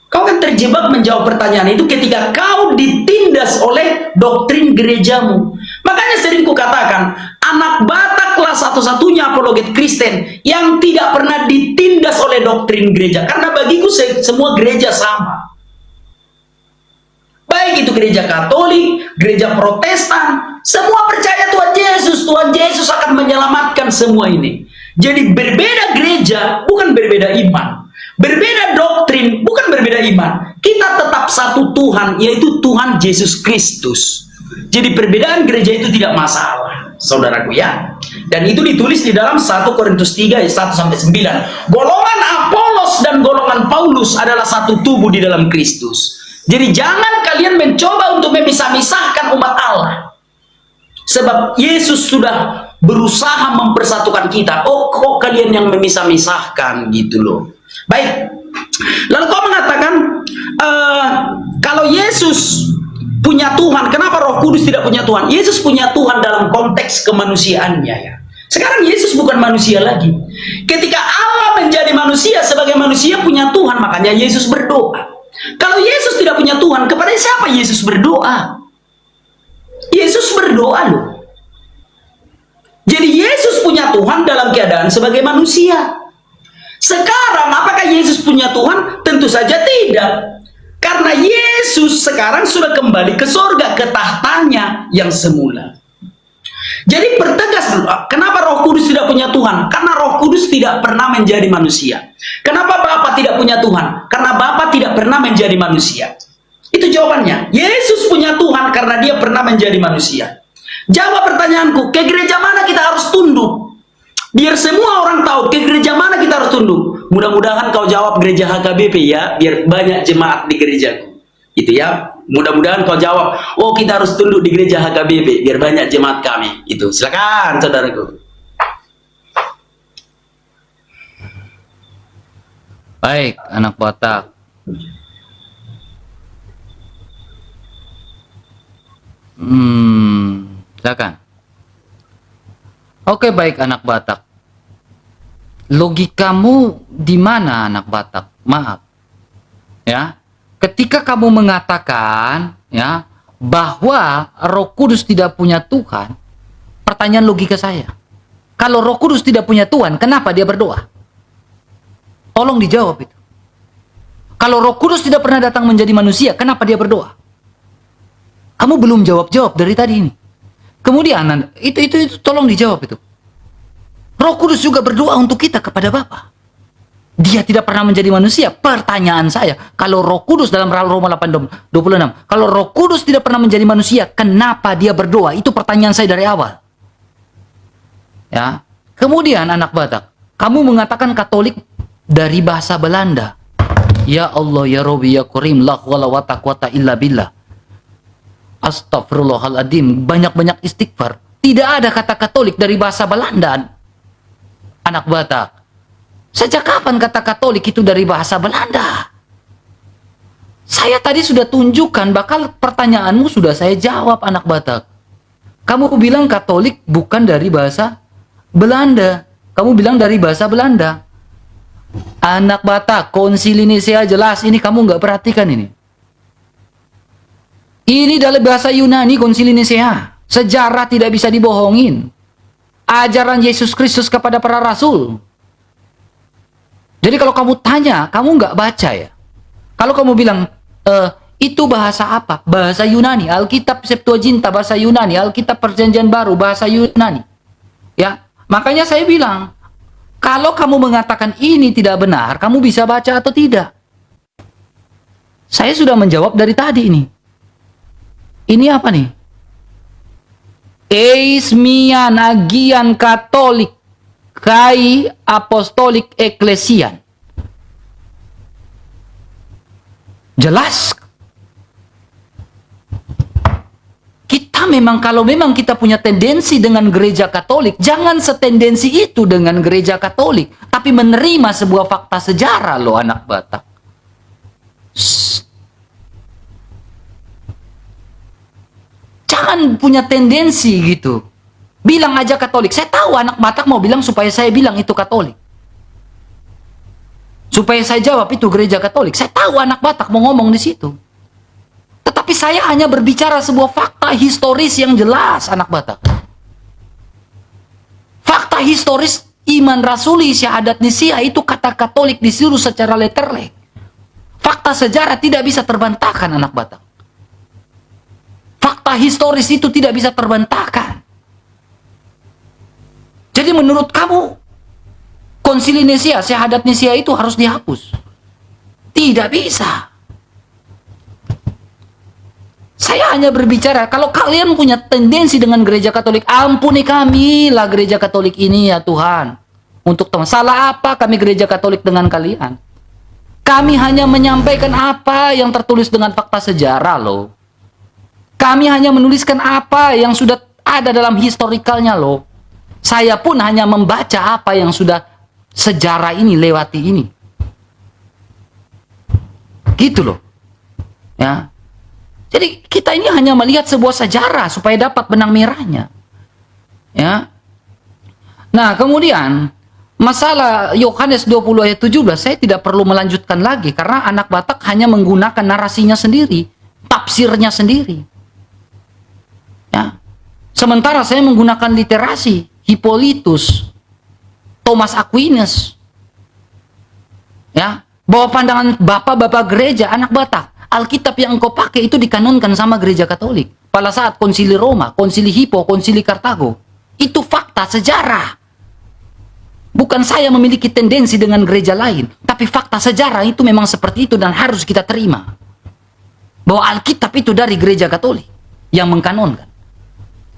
Speaker 1: Kau kan terjebak menjawab pertanyaan itu ketika kau ditindas oleh doktrin gerejamu. Makanya sering kukatakan, anak Bataklah satu-satunya apologet Kristen yang tidak pernah ditindas oleh doktrin gereja. Karena bagiku semua gereja sama. Baik itu gereja Katolik, gereja Protestan, semua percaya Tuhan Yesus. Tuhan Yesus akan menyelamatkan semua ini. Jadi berbeda gereja, bukan berbeda iman. Berbeda doktrin, bukan berbeda iman. Kita tetap satu Tuhan, yaitu Tuhan Yesus Kristus. Jadi perbedaan gereja itu tidak masalah, saudaraku ya. Dan itu ditulis di dalam 1 Korintus 3 ayat 1-9. Golongan Apolos dan golongan Paulus adalah satu tubuh di dalam Kristus. Jadi jangan kalian mencoba untuk memisah-misahkan umat Allah. Sebab Yesus sudah berusaha mempersatukan kita. Oh, kok kalian yang memisah-misahkan gitu loh. Baik. Lalu kau mengatakan kalau Yesus punya Tuhan, kenapa Roh Kudus tidak punya Tuhan? Yesus punya Tuhan dalam konteks kemanusiaannya ya. Sekarang Yesus bukan manusia lagi. Ketika Allah menjadi manusia, sebagai manusia punya Tuhan, makanya Yesus berdoa. Kalau Yesus tidak punya Tuhan, kepada siapa Yesus berdoa? Yesus berdoa loh. Jadi Yesus punya Tuhan dalam keadaan sebagai manusia. Sekarang apakah Yesus punya Tuhan? Tentu saja tidak. Karena Yesus sekarang sudah kembali ke sorga, ke tahtanya yang semula. Jadi pertegas, kenapa Roh Kudus tidak punya Tuhan? Karena Roh Kudus tidak pernah menjadi manusia. Kenapa Bapa tidak punya Tuhan? Karena Bapa tidak pernah menjadi manusia. Itu jawabannya. Yesus punya Tuhan karena dia pernah menjadi manusia. Jawab pertanyaanku, ke gereja mana kita harus tunduk? Biar semua orang tahu ke gereja mana kita harus tunduk. Mudah-mudahan kau jawab gereja HKBP ya, biar banyak jemaat di gerejaku. Itu ya. Mudah-mudahan kau jawab, oh kita harus tunduk di gereja HKBP biar banyak jemaat kami. Itu. Silakan saudaraku.
Speaker 2: Baik, anak Batak. Silakan. Oke, baik anak Batak. Logikamu di mana anak Batak? Maaf. Ya. Ketika kamu mengatakan ya bahwa Roh Kudus tidak punya Tuhan, pertanyaan logika saya. Kalau Roh Kudus tidak punya Tuhan, kenapa dia berdoa? Tolong dijawab itu. Kalau Roh Kudus tidak pernah datang menjadi manusia, kenapa dia berdoa? Kamu belum jawab-jawab dari tadi ini. Kemudian itu tolong dijawab itu. Roh Kudus juga berdoa untuk kita kepada Bapa. Dia tidak pernah menjadi manusia. Pertanyaan saya, kalau Roh Kudus dalam Roma 8:26, kalau Roh Kudus tidak pernah menjadi manusia, kenapa dia berdoa? Itu pertanyaan saya dari awal. Ya. Kemudian anak Batak, kamu mengatakan Katolik dari bahasa Belanda. Ya Allah, ya Rabbi, ya Karim, la wala wa taqwata illa billah. Astagfirullahaladzim, banyak-banyak istighfar. Tidak ada kata Katolik dari bahasa Belanda. Anak Batak. Sejak kapan kata Katolik itu dari bahasa Belanda? Saya tadi sudah tunjukkan, bakal pertanyaanmu sudah saya jawab anak Batak. Kamu bilang Katolik bukan dari bahasa Belanda. Kamu bilang dari bahasa Belanda. Anak Batak, Konsili Nicea jelas, ini kamu nggak perhatikan ini. Ini dari bahasa Yunani, Konsili Nicea. Sejarah tidak bisa dibohongin. Ajaran Yesus Kristus kepada para rasul. Jadi kalau kamu tanya, kamu nggak baca ya. Kalau kamu bilang, itu bahasa apa? Bahasa Yunani, Alkitab Septuaginta, bahasa Yunani, Alkitab Perjanjian Baru, bahasa Yunani. Ya, makanya saya bilang, kalau kamu mengatakan ini tidak benar, kamu bisa baca atau tidak? Saya sudah menjawab dari tadi ini. Ini apa nih? Eismian agian Katolik kai apostolik eklesian. Jelas. Kita memang, kalau memang kita punya tendensi dengan gereja Katolik, jangan setendensi itu dengan gereja Katolik, tapi menerima sebuah fakta sejarah loh anak Batak. Jangan punya tendensi gitu. Bilang aja Katolik. Saya tahu anak Batak mau bilang supaya saya bilang itu Katolik. Supaya saya jawab itu gereja Katolik. Saya tahu anak Batak mau ngomong di situ. Tetapi saya hanya berbicara sebuah fakta historis yang jelas anak Batak. Fakta historis iman rasuli syahadat Nicea itu kata Katolik disuruh secara letterlek. Fakta sejarah tidak bisa terbantahkan anak Batak. Fakta historis itu tidak bisa terbantahkan. Jadi menurut kamu, Konsili Nicea, syahadat Nicea itu harus dihapus? Tidak bisa. Saya hanya berbicara, kalau kalian punya tendensi dengan gereja Katolik, ampuni kami lah gereja Katolik ini ya Tuhan. Untuk teman, salah apa kami gereja Katolik dengan kalian? Kami hanya menyampaikan apa yang tertulis dengan fakta sejarah loh. Kami hanya menuliskan apa yang sudah ada dalam historikalnya loh. Saya pun hanya membaca apa yang sudah sejarah ini lewati ini. Gitu loh. Ya. Jadi kita ini hanya melihat sebuah sejarah supaya dapat benang merahnya. Ya. Nah, kemudian masalah Yohanes 20 ayat 17 saya tidak perlu melanjutkan lagi karena anak Batak hanya menggunakan narasinya sendiri, tafsirnya sendiri. Ya. Sementara saya menggunakan literasi Hippolytus, Thomas Aquinas. Ya, bahwa pandangan bapak-bapak gereja anak Batak, Alkitab yang engkau pakai itu dikanonkan sama gereja Katolik. Pada saat konsili Roma, konsili Hippo, konsili Kartago. Itu fakta sejarah. Bukan saya memiliki tendensi dengan gereja lain, tapi fakta sejarah itu memang seperti itu dan harus kita terima. Bahwa Alkitab itu dari gereja Katolik yang mengkanonkan.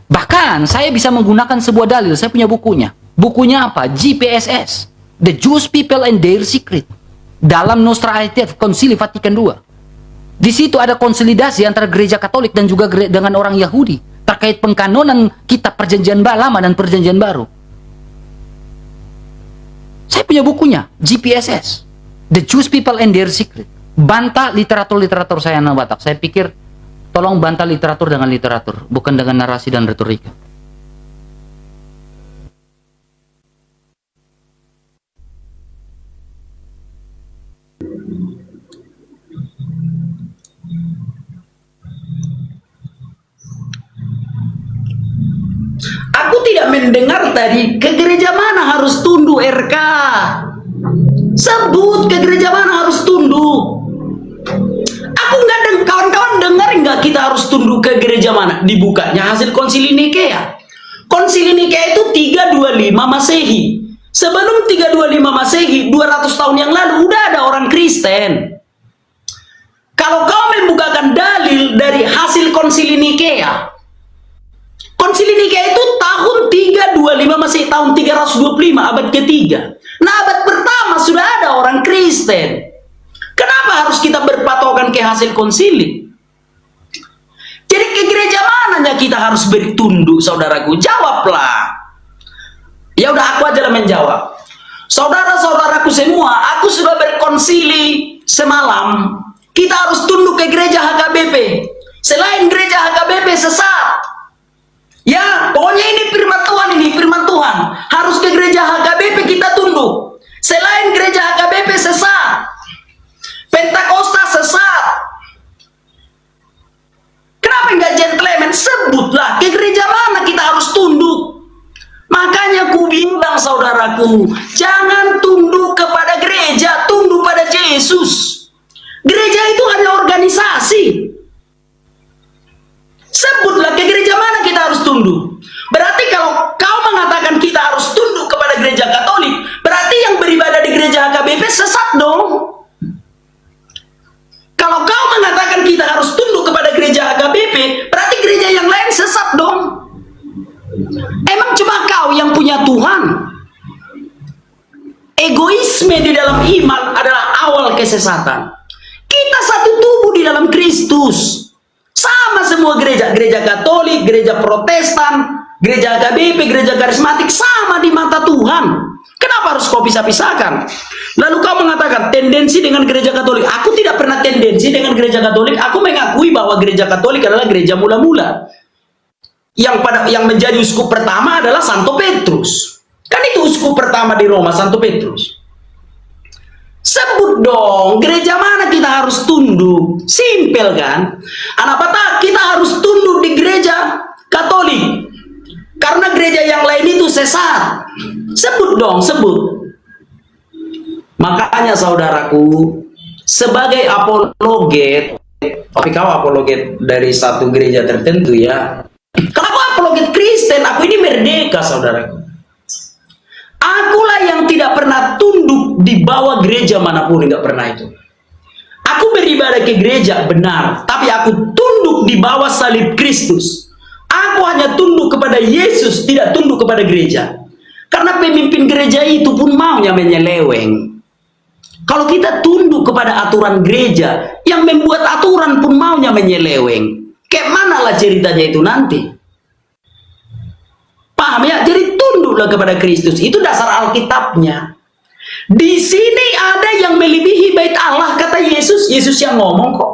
Speaker 2: Bahkan saya bisa menggunakan sebuah dalil, saya punya bukunya. Bukunya apa? GPSS, The Jewish People and Their Secret. Dalam Nostra Aetate, Konsili Vatikan II. Di situ ada konsolidasi antara gereja Katolik dan juga dengan orang Yahudi terkait pengkanonan kitab Perjanjian Lama dan Perjanjian Baru. Saya punya bukunya, GPSS, The Jewish People and Their Secret. Bantah literatur-literatur saya anak Batak. Saya pikir, tolong bantah literatur dengan literatur, bukan dengan narasi dan retorika.
Speaker 1: Aku tidak mendengar tadi ke gereja mana harus tunduk RK. Sebut ke gereja mana harus tunduk. Aku nggak kawan-kawan dengar nggak kita harus tunduk ke gereja mana? Dibukanya hasil konsili Nikea. Konsili Nikea itu 325 Masehi. Sebelum 325 Masehi, 200 tahun yang lalu udah ada orang Kristen. Kalau kau membukakan dalil dari hasil konsili Nikea, Konsili Nikea itu tahun 325 masih tahun 325 abad ketiga. Nah, abad pertama sudah ada orang Kristen. Kenapa harus kita berpatokan ke hasil konsili? Jadi ke gereja mananya kita harus beri tunduk, saudaraku? Jawablah. Ya udah, aku aja lah menjawab. Saudara-saudaraku semua, aku sudah berkonsili semalam. Kita harus tunduk ke gereja HKBP. Selain gereja HKBP sesat. Ya, pokoknya ini firman Tuhan, ini firman Tuhan. Harus ke gereja HKBP kita tunduk. Selain gereja HKBP sesat. Pentakosta sesat. Kenapa enggak gentleman? Sebutlah ke gereja mana kita harus tunduk. Makanya ku bilang saudaraku, jangan tunduk kepada gereja, tunduk pada Yesus. Gereja itu hanya organisasi. Sebutlah ke gereja mana kita harus tunduk. Berarti kalau kau mengatakan kita harus tunduk kepada gereja Katolik, berarti yang beribadah di gereja HKBP sesat dong. Kalau kau mengatakan kita harus tunduk kepada gereja HKBP, berarti gereja yang lain sesat dong. Emang cuma kau yang punya Tuhan? Egoisme di dalam iman adalah awal kesesatan. Kita satu tubuh di dalam Kristus. Sama semua gereja, gereja Katolik, gereja Protestan, gereja HKBP, gereja karismatik, sama di mata Tuhan. Kenapa harus kau pisah-pisahkan? Lalu kau mengatakan tendensi dengan gereja Katolik. Aku tidak pernah tendensi dengan gereja Katolik. Aku mengakui bahwa gereja Katolik adalah gereja mula-mula. Yang menjadi uskup pertama adalah Santo Petrus. Kan itu uskup pertama di Roma, Santo Petrus. Sebut dong, gereja mana kita harus tunduk? Simpel kan? Anak Batak, kita harus tunduk di gereja Katolik. Karena gereja yang lain itu sesat. Sebut dong, sebut. Makanya saudaraku, sebagai apologet, tapi kau apologet dari satu gereja tertentu ya. Kalau aku apologet Kristen, aku ini merdeka saudaraku. Akulah yang tidak pernah tunduk di bawah gereja manapun, nggak pernah itu. Aku beribadah ke gereja benar, tapi aku tunduk di bawah salib Kristus. Aku hanya tunduk kepada Yesus, tidak tunduk kepada gereja. Karena pemimpin gereja itu pun maunya menyeleweng. Kalau kita tunduk kepada aturan gereja, yang membuat aturan pun maunya menyeleweng. Kayak manalah ceritanya itu nanti. Paham ya? Jadi tunduklah kepada Kristus. Itu dasar Alkitabnya. Di sini ada yang melebihi bait Allah, kata Yesus. Yesus yang ngomong kok.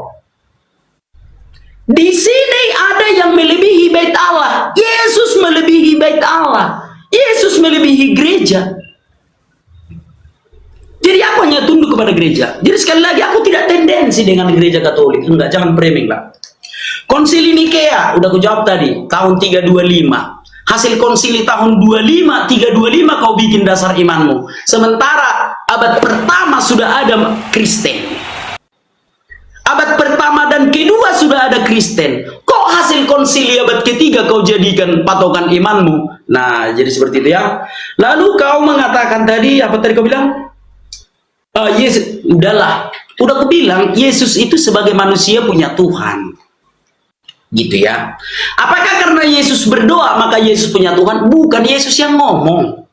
Speaker 1: Di sini ada yang melebihi bait Allah. Yesus melebihi bait Allah. Yesus melebihi gereja. Jadi aku hanya tunduk kepada gereja. Jadi sekali lagi aku tidak tendensi dengan gereja Katolik. Enggak, jangan framing lah. Konsili Nikea, udah aku jawab tadi, tahun 325. Hasil konsili tahun 325 kau bikin dasar imanmu. Sementara abad pertama sudah ada Kristen. Abad pertama dan kedua sudah ada Kristen. Kok hasil hasil konsili abad ketiga kau jadikan patokan imanmu. Nah, jadi seperti itu ya. Lalu kau mengatakan tadi, apa tadi kau bilang? Yesus, udahlah. Udah aku bilang, Yesus itu sebagai manusia punya Tuhan. Gitu ya. Apakah karena Yesus berdoa maka Yesus punya Tuhan? Bukan, Yesus yang ngomong.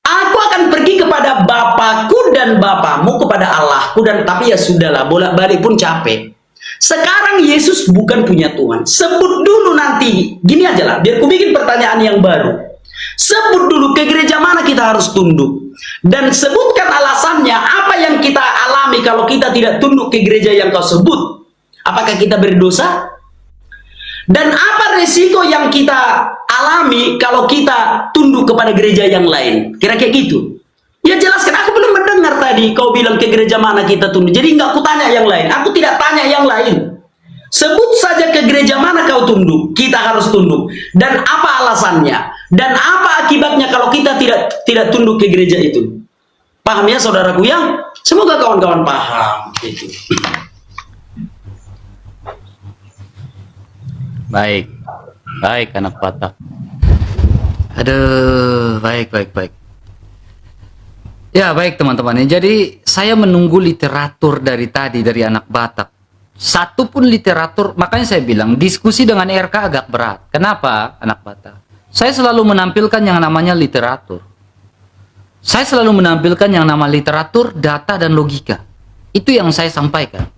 Speaker 1: Aku akan pergi kepada Bapakku dan Bapamu, kepada Allahku, dan tapi ya sudahlah, bolak-balik pun capek. Sekarang Yesus bukan punya Tuhan. Sebut dulu nanti, gini aja lah, biar ku bikin pertanyaan yang baru. Sebut dulu ke gereja mana kita harus tunduk. Dan sebutkan alasannya, apa yang kita alami kalau kita tidak tunduk ke gereja yang kau sebut. Apakah kita berdosa? Dan apa resiko yang kita alami kalau kita tunduk kepada gereja yang lain? Kira-kira gitu. Ya jelaskan, aku belum mendengar tadi kau bilang ke gereja mana kita tunduk. Jadi nggak aku tanya yang lain, aku tidak tanya yang lain. Sebut saja ke gereja mana kau tunduk, kita harus tunduk. Dan apa alasannya? Dan apa akibatnya kalau kita tidak tunduk ke gereja itu? Paham ya saudaraku ya? Semoga kawan-kawan paham itu.
Speaker 2: Baik, baik anak Batak. Aduh, baik. Ya baik teman-teman. Jadi saya menunggu literatur dari tadi dari anak Batak. Satu pun literatur, makanya saya bilang diskusi dengan RK agak berat. Kenapa anak Batak? Saya selalu menampilkan yang namanya literatur. Saya selalu menampilkan yang nama literatur, data, dan logika. Itu yang saya sampaikan.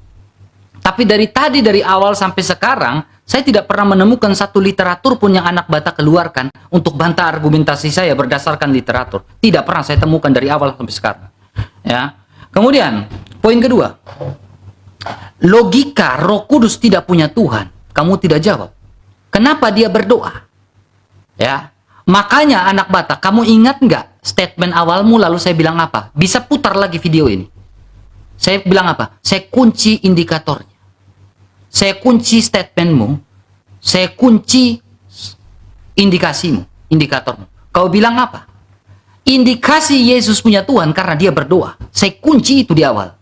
Speaker 2: Tapi dari tadi, dari awal sampai sekarang, saya tidak pernah menemukan satu literatur pun yang anak Batak keluarkan untuk bantah argumentasi saya berdasarkan literatur. Tidak pernah saya temukan dari awal sampai sekarang. Ya. Kemudian, poin kedua. Logika Roh Kudus tidak punya Tuhan. Kamu tidak jawab. Kenapa dia berdoa? Ya. Makanya anak Batak, kamu ingat nggak statement awalmu lalu saya bilang apa? Bisa putar lagi video ini. Saya bilang apa? Saya kunci indikatornya. Saya kunci statementmu, saya kunci indikasimu, indikatormu. Kau bilang apa? Indikasi Yesus punya Tuhan karena dia berdoa. Saya kunci itu di awal.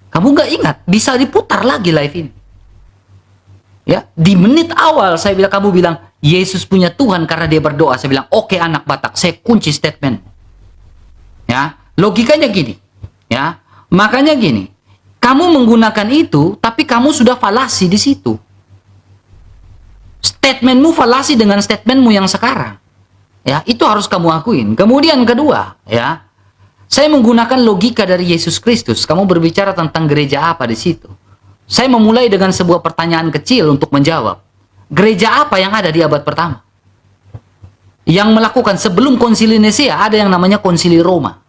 Speaker 2: Kamu nggak ingat? Bisa diputar lagi live ini. Ya, di menit awal kamu bilang Yesus punya Tuhan karena dia berdoa. Saya bilang, oke anak Batak, saya kunci statement. Ya, logikanya gini. Ya, makanya gini. Kamu menggunakan itu, tapi kamu sudah falasi di situ. Statementmu falasi dengan statementmu yang sekarang. Ya, itu harus kamu akuin. Kemudian kedua, ya, saya menggunakan logika dari Yesus Kristus. Kamu berbicara tentang gereja apa di situ? Saya memulai dengan sebuah pertanyaan kecil untuk menjawab. Gereja apa yang ada di abad pertama? Yang melakukan sebelum konsili Nisea ada yang namanya konsili Roma.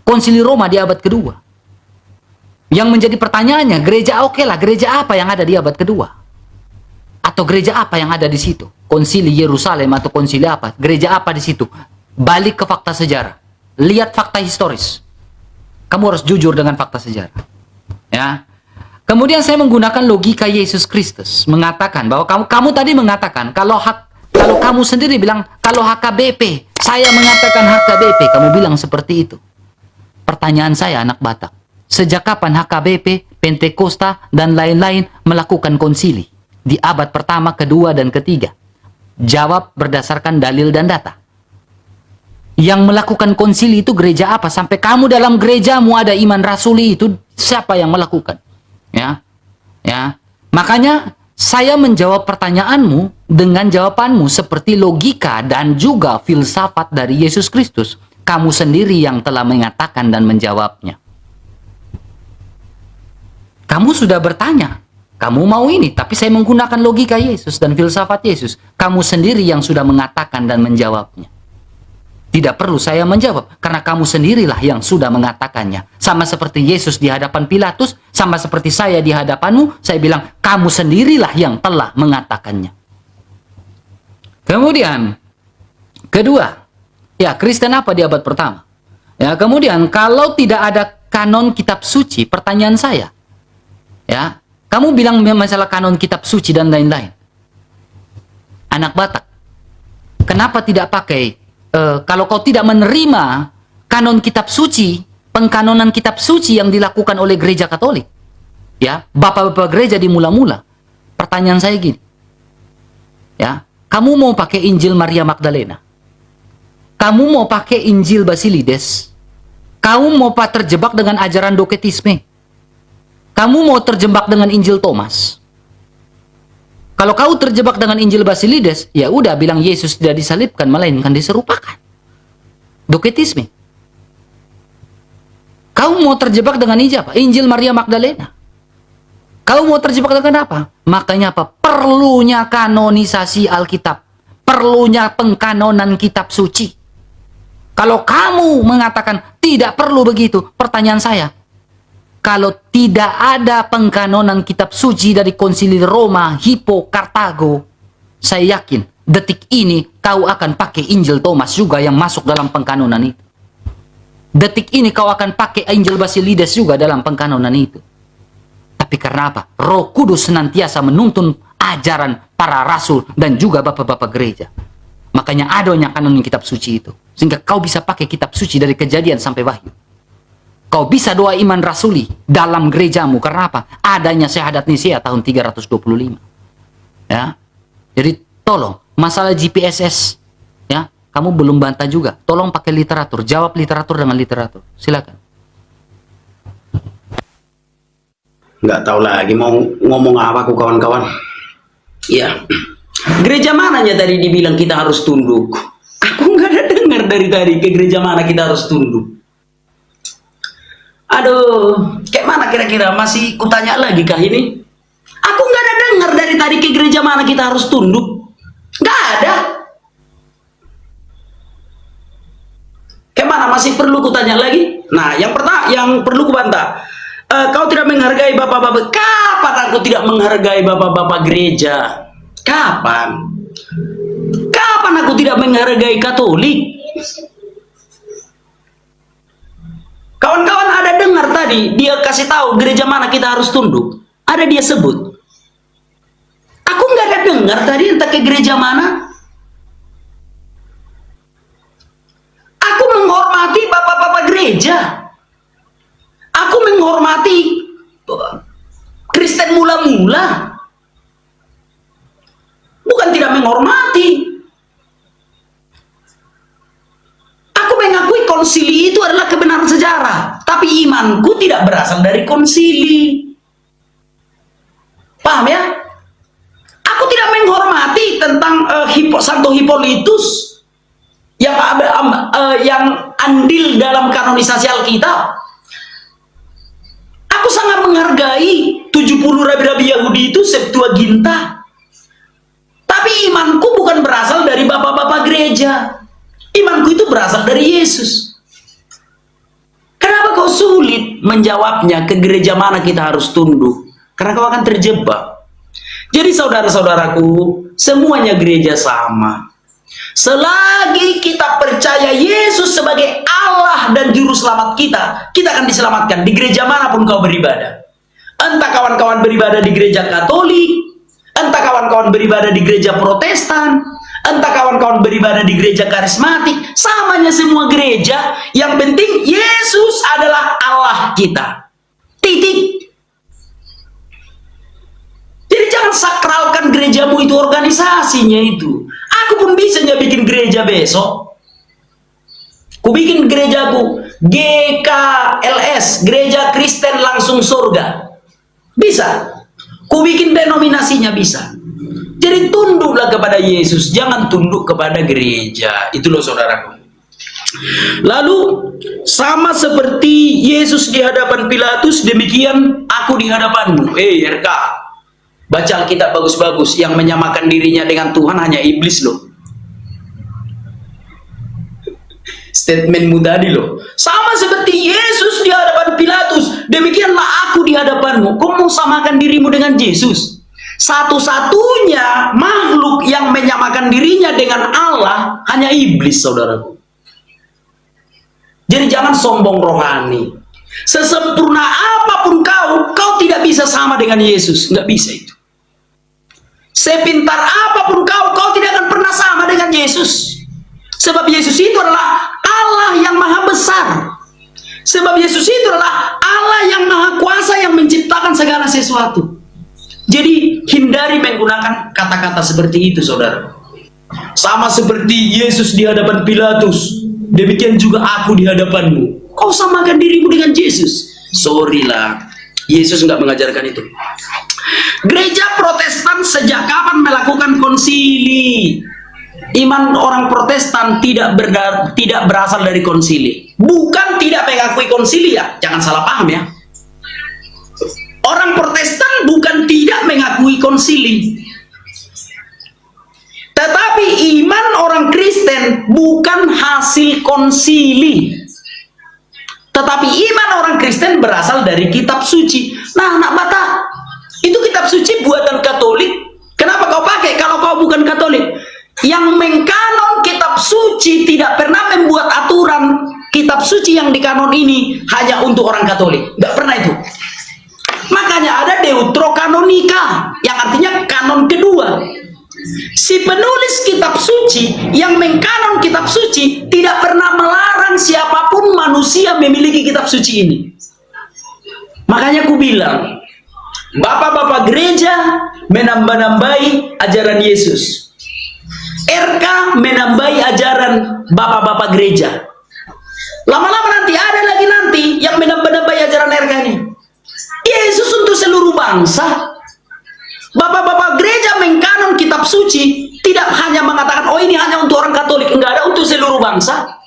Speaker 2: Konsili Roma di abad kedua. Yang menjadi pertanyaannya, gereja gereja apa yang ada di abad kedua? Atau gereja apa yang ada di situ? Konsili Yerusalem atau konsili apa? Gereja apa di situ? Balik ke fakta sejarah. Lihat fakta historis. Kamu harus jujur dengan fakta sejarah. Ya. Kemudian saya menggunakan logika Yesus Kristus mengatakan bahwa kamu tadi mengatakan kalau kamu sendiri bilang kalau HKBP, saya mengatakan HKBP, kamu bilang seperti itu. Pertanyaan saya anak Batak. Sejak kapan HKBP, Pentakosta, dan lain-lain melakukan konsili? Di abad pertama, kedua, dan ketiga. Jawab berdasarkan dalil dan data. Yang melakukan konsili itu gereja apa? Sampai kamu dalam gerejamu ada iman rasuli itu, siapa yang melakukan? Ya, makanya saya menjawab pertanyaanmu dengan jawabanmu seperti logika dan juga filsafat dari Yesus Kristus. Kamu sendiri yang telah mengatakan dan menjawabnya. Kamu sudah bertanya, kamu mau ini, tapi saya menggunakan logika Yesus dan filsafat Yesus. Kamu sendiri yang sudah mengatakan dan menjawabnya. Tidak perlu saya menjawab, karena kamu sendirilah yang sudah mengatakannya. Sama seperti Yesus di hadapan Pilatus, sama seperti saya di hadapanmu, saya bilang, kamu sendirilah yang telah mengatakannya. Kemudian, kedua, ya Kristen apa di abad pertama? Ya, kemudian, kalau tidak ada kanon kitab suci, pertanyaan saya, ya, kamu bilang masalah kanon kitab suci dan lain-lain. Anak Batak, kenapa tidak pakai, kalau kau tidak menerima kanon kitab suci, pengkanonan kitab suci yang dilakukan oleh gereja Katolik, ya, bapak-bapak gereja di mula-mula, Pertanyaan saya gini. Ya, kamu mau pakai Injil Maria Magdalena? Kamu mau pakai Injil Basilides? Kamu mau terjebak dengan ajaran doketisme? Kamu mau terjebak dengan Injil Thomas? Kalau kau terjebak dengan Injil Basilides, ya udah bilang Yesus tidak disalibkan, melainkan diserupakan. Doketisme. Kau mau terjebak dengan Injil apa? Injil Maria Magdalena. Kau mau terjebak dengan apa? Makanya apa? Perlunya kanonisasi Alkitab. Perlunya pengkanonan kitab suci. Kalau kamu mengatakan tidak perlu begitu, pertanyaan saya, kalau tidak ada pengkanonan kitab suci dari Konsili Roma, Hippo, Kartago, saya yakin detik ini kau akan pakai Injil Thomas juga yang masuk dalam pengkanonan itu. Detik ini kau akan pakai Injil Basilides juga dalam pengkanonan itu. Tapi karena apa? Roh Kudus senantiasa menuntun ajaran para rasul dan juga bapak-bapak gereja. Makanya adanya kanonin kitab suci itu. Sehingga kau bisa pakai kitab suci dari Kejadian sampai Wahyu. Kau bisa doa iman rasuli dalam gerejamu. Karena apa? Adanya syahadat Nisea tahun 325. Ya. Jadi tolong, masalah GPSS, ya, kamu belum bantah juga. Tolong pakai literatur, jawab literatur dengan literatur. Silakan.
Speaker 1: Nggak tahu lagi mau ngomong apa aku kawan-kawan. Ya, gereja mananya tadi dibilang kita harus tunduk? Aku nggak ada dengar dari tadi ke gereja mana kita harus tunduk. Aduh, kayak mana kira-kira? Masih kutanya lagi kah ini? Aku nggak ada dengar dari tadi ke gereja mana kita harus tunduk. Nggak ada. Kayak mana? Masih perlu kutanya lagi? Nah, yang pertama, yang perlu kubantah. Kau tidak menghargai bapak-bapak. Kapan aku tidak menghargai bapak-bapak gereja? Kapan? Kapan aku tidak menghargai Katolik? Kawan-kawan ada dengar tadi dia kasih tahu gereja mana kita harus tunduk. Ada dia sebut. Aku nggak ada dengar tadi entah ke gereja mana. Aku menghormati bapak-bapak gereja. Aku menghormati Kristen mula-mula. Bukan tidak menghormati. Aku mengakui konsili itu adalah kebenaran sejarah. Tapi imanku tidak berasal dari konsili. Paham ya? Aku tidak menghormati tentang Santo Hippolytus yang andil dalam kanonisasi Alkitab. Aku sangat menghargai 70 rabi-rabi Yahudi itu Septuaginta. Tapi imanku bukan berasal dari bapak-bapak gereja. Imanku itu berasal dari Yesus. Kenapa kau sulit menjawabnya ke gereja mana kita harus tunduk? Karena kau akan terjebak. Jadi saudara-saudaraku, semuanya gereja sama. Selagi kita percaya Yesus sebagai Allah dan Juru Selamat kita, kita akan diselamatkan di gereja manapun kau beribadah. Entah kawan-kawan beribadah di gereja Katolik, entah kawan-kawan beribadah di gereja Protestan, entah kawan-kawan beribadah di gereja karismatik, samanya semua gereja. Yang penting Yesus adalah Allah kita. Titik. Jadi jangan sakralkan gerejamu itu organisasinya itu. Aku pun bisa bikin gereja besok. Ku bikin gerejaku GKLS, Gereja Kristen Langsung Surga. Bisa. Ku bikin denominasinya bisa. Jadi tunduklah kepada Yesus, jangan tunduk kepada gereja. Itu loh saudaraku. Lalu sama seperti Yesus di hadapan Pilatus, demikian aku di hadapanmu. RK, baca Alkitab bagus-bagus. Yang menyamakan dirinya dengan Tuhan hanya iblis loh. Statementmu tadi loh. Sama seperti Yesus di hadapan Pilatus, demikianlah aku di hadapanmu. Kau mau samakan dirimu dengan Yesus? Satu-satunya makhluk yang menyamakan dirinya dengan Allah hanya iblis, saudaraku. Jadi jangan sombong rohani. Sesempurna apapun kau tidak bisa sama dengan Yesus. Nggak bisa itu. Sepintar apapun kau tidak akan pernah sama dengan Yesus. Sebab Yesus itu adalah Allah yang maha besar. Sebab Yesus itu adalah Allah yang maha kuasa yang menciptakan segala sesuatu. Jadi hindari menggunakan kata-kata seperti itu, saudara. Sama seperti Yesus di hadapan Pilatus, demikian juga aku di hadapanmu. Kau samakan dirimu dengan Yesus. Sorry lah, Yesus nggak mengajarkan itu. Gereja Protestan sejak kapan melakukan konsili? Iman orang Protestan tidak berasal dari konsili. Bukan tidak mengakui konsili ya, jangan salah paham ya. Orang Protestan bukan tidak mengakui konsili. Tetapi iman orang Kristen bukan hasil konsili. Tetapi iman orang Kristen berasal dari kitab suci. Nah, anak bata, itu kitab suci buatan Katolik. Kenapa kau pakai kalau kau bukan Katolik? Yang mengkanon kitab suci tidak pernah membuat aturan kitab suci yang dikanon ini hanya untuk orang Katolik. Nggak pernah itu. Makanya ada Deuterokanonika, yang artinya kanon kedua. Si penulis kitab suci yang mengkanon kitab suci tidak pernah melarang siapapun manusia memiliki kitab suci ini. Makanya aku bilang, bapak-bapak gereja menambah-nambahi ajaran Yesus. RK menambahi ajaran bapak-bapak gereja. Lama-lama nanti ada lagi yang menambah-nambahi ajaran RK ini. Yesus untuk seluruh bangsa. Bapak-bapak gereja mengkanon kitab suci tidak hanya mengatakan, oh ini hanya untuk orang Katolik, enggak, ada untuk seluruh bangsa.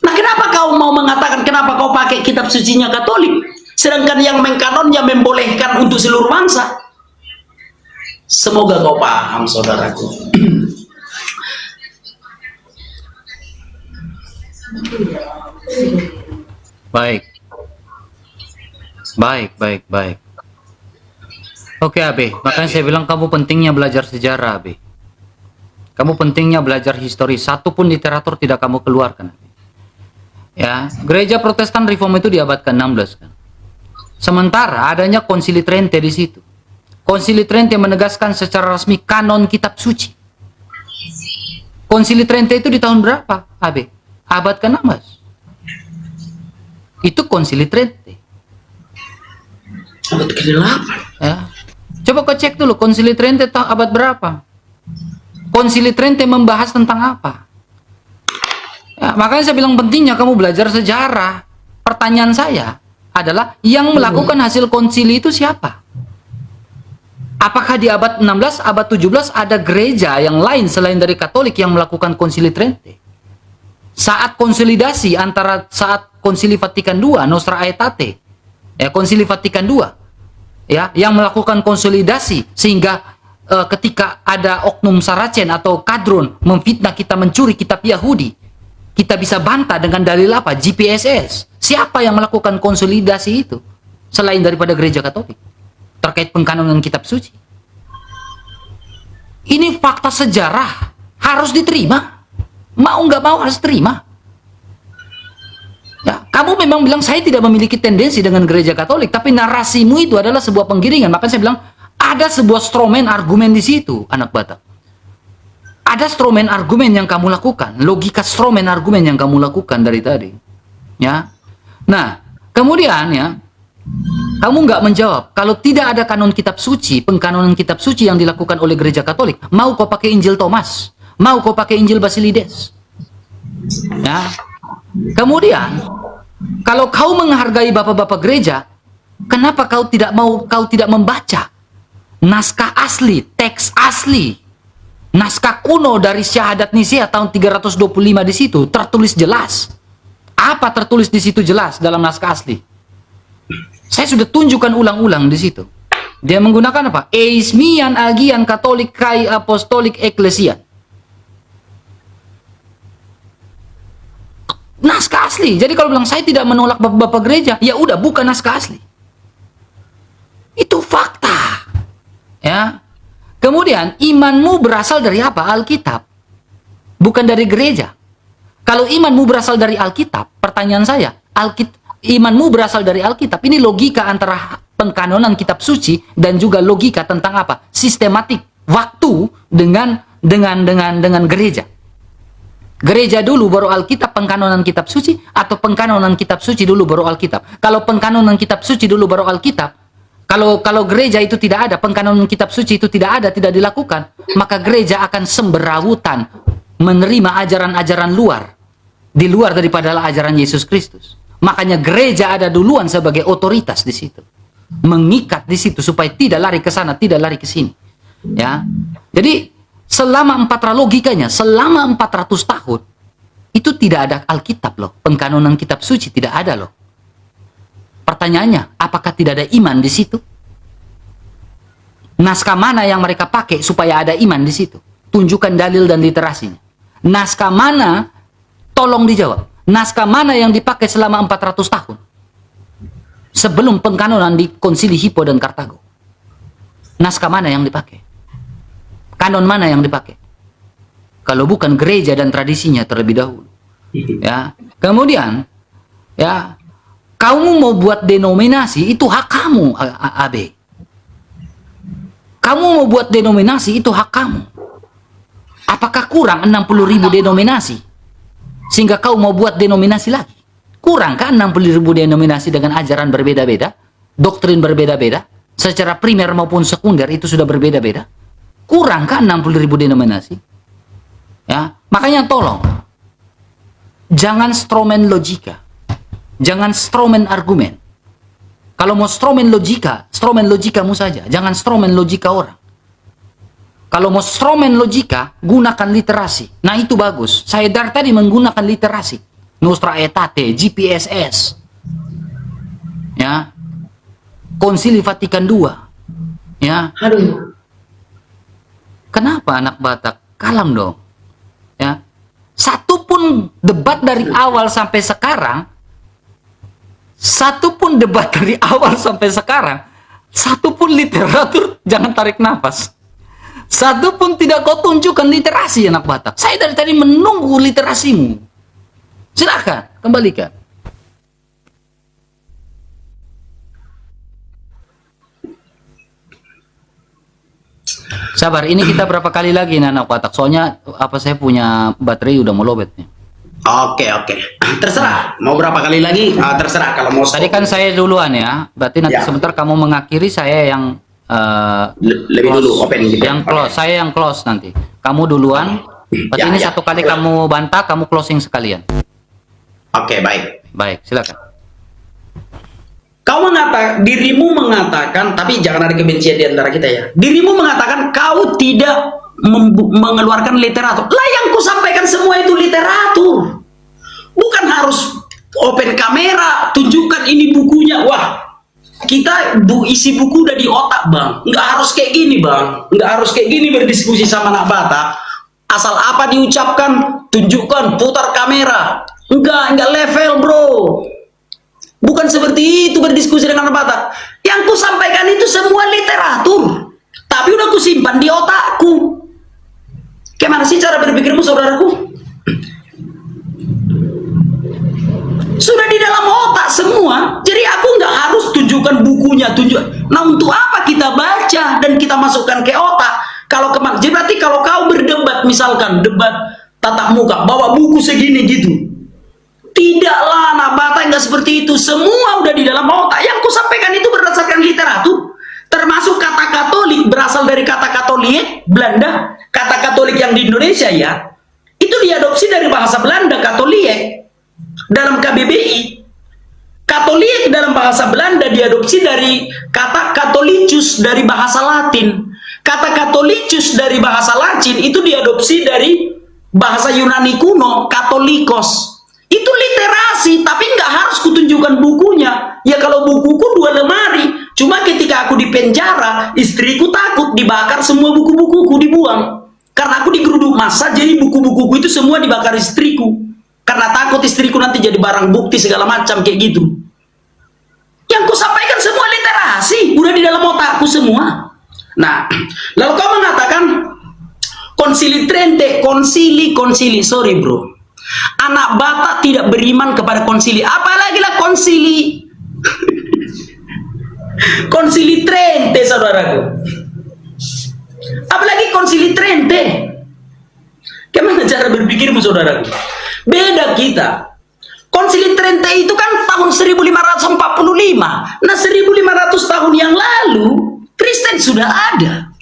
Speaker 1: Nah, kenapa kau mau mengatakan kenapa kau pakai kitab sucinya Katolik, sedangkan yang mengkanonnya membolehkan untuk seluruh bangsa? Semoga kau paham, saudaraku.
Speaker 2: Baik. Oke, Abe, makanya saya bilang kamu pentingnya belajar sejarah, Abe. Kamu pentingnya belajar histori. Satu pun literatur tidak kamu keluarkan. Ya, gereja Protestan Reform itu di abad ke-16 kan. Sementara adanya Konsili Trente di situ. Konsili Trente menegaskan secara resmi kanon kitab suci. Konsili Trente itu di tahun berapa, Abe? Abad ke-16. Itu Konsili Trente.
Speaker 1: Abad ke-8.
Speaker 2: Ya. Coba kau cek dulu Konsili Trente abad berapa? Konsili Trente membahas tentang apa? Ya, makanya saya bilang pentingnya kamu belajar sejarah. Pertanyaan saya adalah yang melakukan hasil konsili itu siapa? Apakah di abad 16, abad 17 ada gereja yang lain selain dari Katolik yang melakukan Konsili Trente? Saat konsolidasi antara saat Konsili Vatikan II, Nostra Aetate, ya, Konsili Vatikan II, ya, yang melakukan konsolidasi sehingga ketika ada oknum Saracen atau Kadron memfitnah kita, mencuri kitab Yahudi, kita bisa bantah dengan dalil apa? GPSS. Siapa yang melakukan konsolidasi itu selain daripada gereja Katolik terkait pengkanonan kitab suci? Ini fakta sejarah, harus diterima. Mau nggak mau harus terima. Ya, kamu memang bilang saya tidak memiliki tendensi dengan gereja Katolik, tapi narasimu itu adalah sebuah penggiringan. Makanya saya bilang ada sebuah stromen argumen di situ, anak Batak. Ada stromen argumen yang kamu lakukan, logika stromen argumen yang kamu lakukan dari tadi. Ya, nah kemudian ya, kamu nggak menjawab. Kalau tidak ada kanon kitab suci, pengkanonan kitab suci yang dilakukan oleh gereja Katolik, mau kau pakai Injil Thomas, mau kau pakai Injil Basilides. Ya. Kemudian, kalau kau menghargai bapak-bapak gereja, kenapa kau tidak membaca naskah asli, teks asli, naskah kuno dari Syahadat Nisea tahun 325 di situ tertulis jelas. Apa tertulis di situ jelas dalam naskah asli? Saya sudah tunjukkan ulang-ulang di situ. Dia menggunakan apa? Eismian agian Katolik kai apostolik eklesian. Naskah asli. Jadi kalau bilang saya tidak menolak bapak-bapak gereja, ya udah bukan naskah asli. Itu fakta. Ya. Kemudian imanmu berasal dari apa? Alkitab. Bukan dari gereja. Kalau imanmu berasal dari Alkitab, pertanyaan saya, imanmu berasal dari Alkitab. Ini logika antara pengkanonan kitab suci dan juga logika tentang apa? Sistematik waktu dengan gereja. Gereja dulu baru Alkitab, pengkanonan kitab suci, atau pengkanonan kitab suci dulu baru Alkitab. Kalau pengkanonan kitab suci dulu baru Alkitab, Kalau gereja itu tidak ada, pengkanonan kitab suci itu tidak ada, tidak dilakukan, maka gereja akan semberawutan menerima ajaran-ajaran luar, di luar daripada ajaran Yesus Kristus. Makanya gereja ada duluan sebagai otoritas di situ, mengikat di situ supaya tidak lari ke sana, tidak lari ke sini. Ya, jadi selama logikanya selama 400 tahun itu tidak ada Alkitab loh, pengkanonan kitab suci tidak ada loh. Pertanyaannya, apakah tidak ada iman di situ? Naskah mana yang mereka pakai supaya ada iman di situ? Tunjukkan dalil dan literasinya. Naskah mana? Tolong dijawab. Naskah mana yang dipakai selama 400 tahun? Sebelum pengkanonan di Konsili Hippo dan Kartago. Naskah mana yang dipakai? Kanon mana yang dipakai? Kalau bukan gereja dan tradisinya terlebih dahulu. Ya. Kemudian, ya, kamu mau buat denominasi, itu hak kamu, AB. Kamu mau buat denominasi, itu hak kamu. Apakah kurang 60.000 denominasi? Sehingga kau mau buat denominasi lagi? Kurang kan 60.000 denominasi dengan ajaran berbeda-beda? Doktrin berbeda-beda? Secara primer maupun sekunder itu sudah berbeda-beda? Kurang kan 60.000 denominasi? Ya, makanya tolong. Jangan stromen logika. Jangan stromen argumen. Kalau mau stromen logikamu saja. Jangan stromen logika orang. Kalau mau stromen logika, gunakan literasi. Nah itu bagus. Saya dari tadi menggunakan literasi. Nostra Aetate, GPSS. Ya. Konsili Vatikan II. Ya.
Speaker 1: Aduh.
Speaker 2: Kenapa anak Batak? Kalem dong. Ya. Satu pun debat dari awal sampai sekarang, satu pun literatur, jangan tarik nafas. Satu pun tidak kau tunjukkan literasi anak Batak. Saya dari tadi menunggu literasimu. Silakan, kembalikan. Sabar, ini kita berapa kali lagi anak Batak? Soalnya saya punya baterai udah mau lowbat nih.
Speaker 1: Oke. Terserah. Mau berapa kali lagi? Terserah kalau mau.
Speaker 2: Tadi kan saya duluan ya. Berarti nanti
Speaker 1: Ya.
Speaker 2: sebentar kamu mengakhiri, saya yang
Speaker 1: lebih
Speaker 2: close.
Speaker 1: dulu open gitu.
Speaker 2: Yang close, saya yang close nanti. Kamu duluan. Berarti ini satu kali kamu bantah, kamu closing sekalian.
Speaker 1: Oke, baik.
Speaker 2: Baik, silakan.
Speaker 1: Dirimu mengatakan, tapi jangan ada kebencian di antara kita ya. Dirimu mengatakan kau tidak mengeluarkan literatur. Lah yang ku sampaikan semua itu literatur. Bukan harus open kamera, tunjukkan ini bukunya. Wah, kita isi buku udah di otak, Bang. Nggak harus kayak gini, Bang. Nggak harus kayak gini berdiskusi sama anak Batak. Asal apa diucapkan, tunjukkan, putar kamera. Enggak level, bro. Bukan seperti itu berdiskusi dengan anak Batak. Yang ku sampaikan itu semua literatur. Tapi udah ku simpan di otakku. Gimana sih cara berpikirmu, saudaraku? Sudah di dalam otak semua. Jadi aku nggak harus tunjukkan bukunya. Nah, untuk apa kita baca dan kita masukkan ke otak? Jadi berarti kalau kau berdebat, misalkan debat tatap muka, bawa buku segini gitu. Tidaklah, anak Batak nggak seperti itu. Semua udah di dalam otak. Yang kusampaikan itu berdasarkan literatur. Termasuk kata Katolik, berasal dari kata Katolik Belanda. Kata Katolik yang di Indonesia ya, itu diadopsi dari bahasa Belanda, Katolik. Dalam KBBI, Katolik dalam bahasa Belanda diadopsi dari kata Catholicus dari bahasa Latin. Kata Catholicus dari bahasa Latin itu diadopsi dari bahasa Yunani kuno, Katolikos. Itu literasi, tapi nggak harus kutunjukkan bukunya. Ya kalau bukuku 2 lemari. Cuma ketika aku di penjara, istriku takut dibakar semua buku-bukuku, dibuang. Karena aku digeruduk massa, jadi buku-bukuku itu semua dibakar istriku. Karena takut istriku nanti jadi barang bukti segala macam kayak gitu. Yang ku sampaikan semua literasi, udah di dalam otakku semua. Nah, lalu kau mengatakan konsili Trente, konsili, sorry bro. Anak Batak tidak beriman kepada konsili, apalagi lah konsili. Konsili Trente, saudaraku. Apalagi konsili Trente. Gimana cara berpikirmu, saudaraku? Beda kita. Konsili Trente itu kan tahun 1545. Nah, 1500 tahun tahun yang lalu Kristen sudah ada.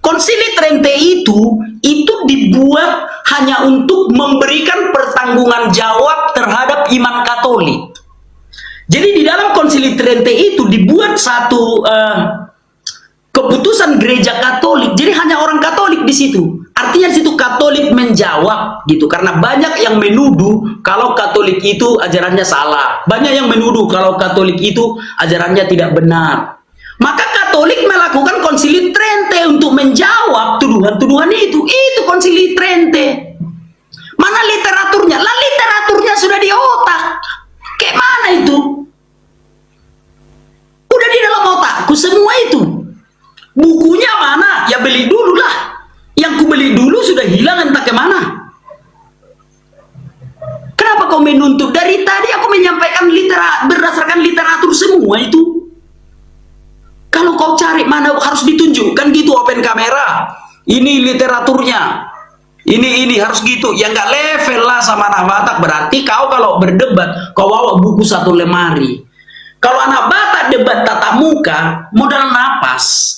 Speaker 1: Konsili Trente itu dibuat hanya untuk memberikan pertanggungan jawab terhadap iman Katolik. Jadi di dalam Konsili Trente itu dibuat satu keputusan gereja Katolik. Jadi hanya orang Katolik di situ. Artinya di situ Katolik menjawab gitu, karena banyak yang menuduh kalau Katolik itu ajarannya salah. Banyak yang menuduh kalau Katolik itu ajarannya tidak benar. Maka Katolik melakukan Konsili Trente untuk menjawab tuduhan-tuduhan itu. Itu Konsili Trente. Mana literaturnya? Lah literaturnya sudah di otak. Kayak mana itu? Udah di dalam otakku semua itu. Bukunya mana? Ya beli dulu lah. Yang ku beli dulu sudah hilang entah kemana. Kenapa kau menuntut? Dari tadi aku menyampaikan berdasarkan literatur semua itu. Kalau kau cari mana harus ditunjukkan gitu, open kamera. Ini literaturnya. Ini harus gitu. Ya nggak level lah sama anak Batak. Berarti kau kalau berdebat, kau bawa buku satu lemari. Kalau anak Batak debat tatap muka, modal napas.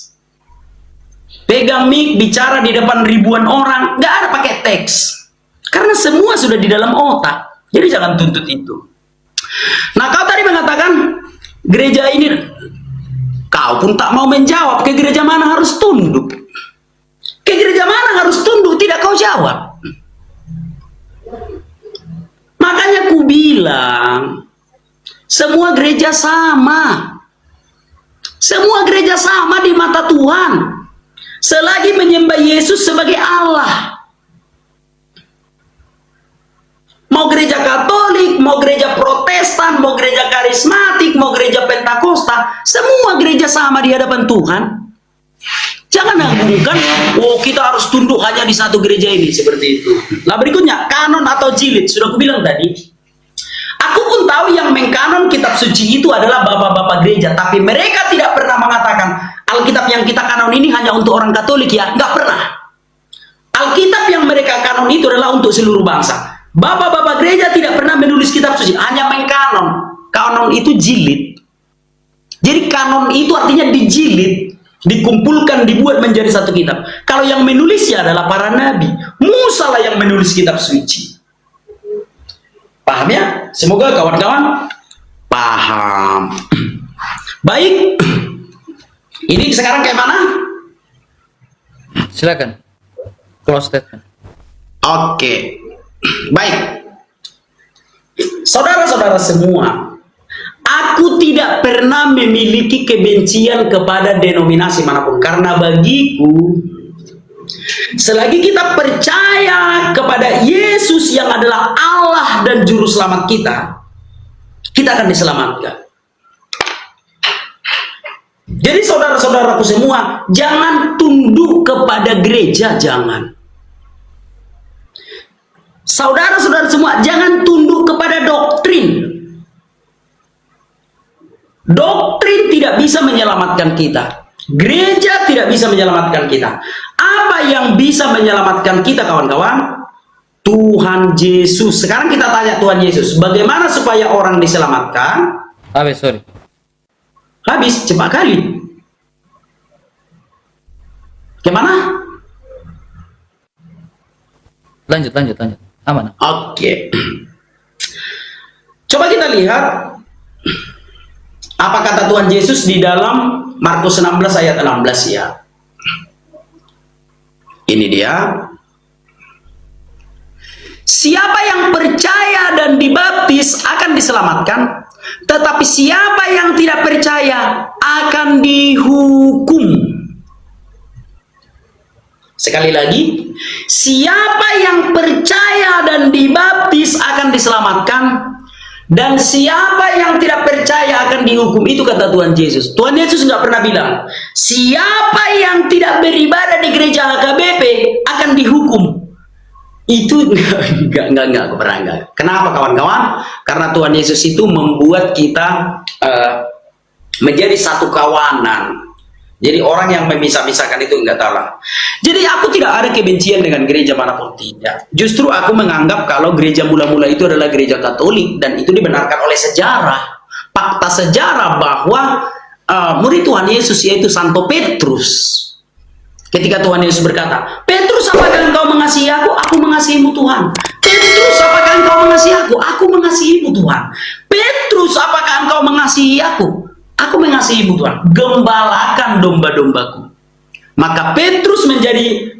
Speaker 1: Pegang mic, bicara di depan ribuan orang, nggak ada pakai teks. Karena semua sudah di dalam otak. Jadi jangan tuntut itu. Nah, kau tadi mengatakan gereja ini, kau pun tak mau menjawab ke gereja mana harus tunduk. Ke gereja mana harus tunduk, tidak kau jawab. Makanya ku bilang, semua gereja sama. Semua gereja sama di mata Tuhan. Selagi menyembah Yesus sebagai Allah. Mau gereja Katolik, mau gereja Protestan, mau gereja karismatik, mau gereja Pentakosta, semua gereja sama di hadapan Tuhan. Jangan menghubungkan, oh kita harus tunduk hanya di satu gereja ini, seperti itu. Nah berikutnya, kanon atau jilid, sudah aku bilang tadi. Aku pun tahu yang mengkanon kitab suci itu adalah bapak-bapak gereja, tapi mereka tidak pernah mengatakan Alkitab yang kita kanon ini hanya untuk orang Katolik ya, nggak pernah. Alkitab yang mereka kanon itu adalah untuk seluruh bangsa. Bapak-bapak gereja tidak pernah menulis kitab suci, hanya mengkanon. Kanon itu jilid. Jadi kanon itu artinya dijilid, dikumpulkan, dibuat menjadi satu kitab. Kalau yang menulisnya adalah para nabi, Musa lah yang menulis kitab suci. Paham ya? Semoga kawan-kawan paham. Baik. Ini sekarang kayak mana?
Speaker 2: Silakan. Close statement.
Speaker 1: Oke. Baik. Saudara-saudara semua, aku tidak pernah memiliki kebencian kepada denominasi manapun, karena bagiku selagi kita percaya kepada Yesus yang adalah Allah dan juru selamat kita akan diselamatkan. Jadi saudara-saudaraku semua, jangan tunduk kepada gereja, jangan. Saudara-saudara semua, jangan tunduk kepada doktrin. Doktrin tidak bisa menyelamatkan kita. Gereja tidak bisa menyelamatkan kita. Apa yang bisa menyelamatkan kita, kawan-kawan? Tuhan Yesus. Sekarang kita tanya Tuhan Yesus, bagaimana supaya orang diselamatkan?
Speaker 2: Sorry.
Speaker 1: Habis, cepat kali. Gimana?
Speaker 2: Lanjut. Aman.
Speaker 1: Oke. Coba kita lihat apa kata Tuhan Yesus di dalam Markus 16 ayat 16 ya. Ini dia. Siapa yang percaya dan dibaptis akan diselamatkan, tetapi siapa yang tidak percaya akan dihukum. Sekali lagi, siapa yang percaya dan dibaptis akan diselamatkan, dan siapa yang tidak percaya akan dihukum. Itu kata Tuhan Yesus. Tuhan Yesus nggak pernah bilang siapa yang tidak beribadah di gereja HKBP akan dihukum. Itu nggak pernah. Kenapa kawan-kawan? Karena Tuhan Yesus itu membuat kita menjadi satu kawanan. Jadi orang yang memisah-misahkan itu enggak tahu lah. Jadi aku tidak ada kebencian dengan gereja manapun, tidak. Justru aku menganggap kalau gereja mula-mula itu adalah gereja Katolik dan itu dibenarkan oleh sejarah. Fakta sejarah bahwa murid Tuhan Yesus, yaitu Santo Petrus. Ketika Tuhan Yesus berkata, Petrus, apakah engkau mengasihi aku? Aku mengasihimu Tuhan. Petrus, apakah engkau mengasihi aku? Aku mengasihimu Tuhan. Petrus, apakah engkau mengasihi aku? Aku mengasihimu Tuhan. Gembalakan domba-dombaku. Maka Petrus menjadi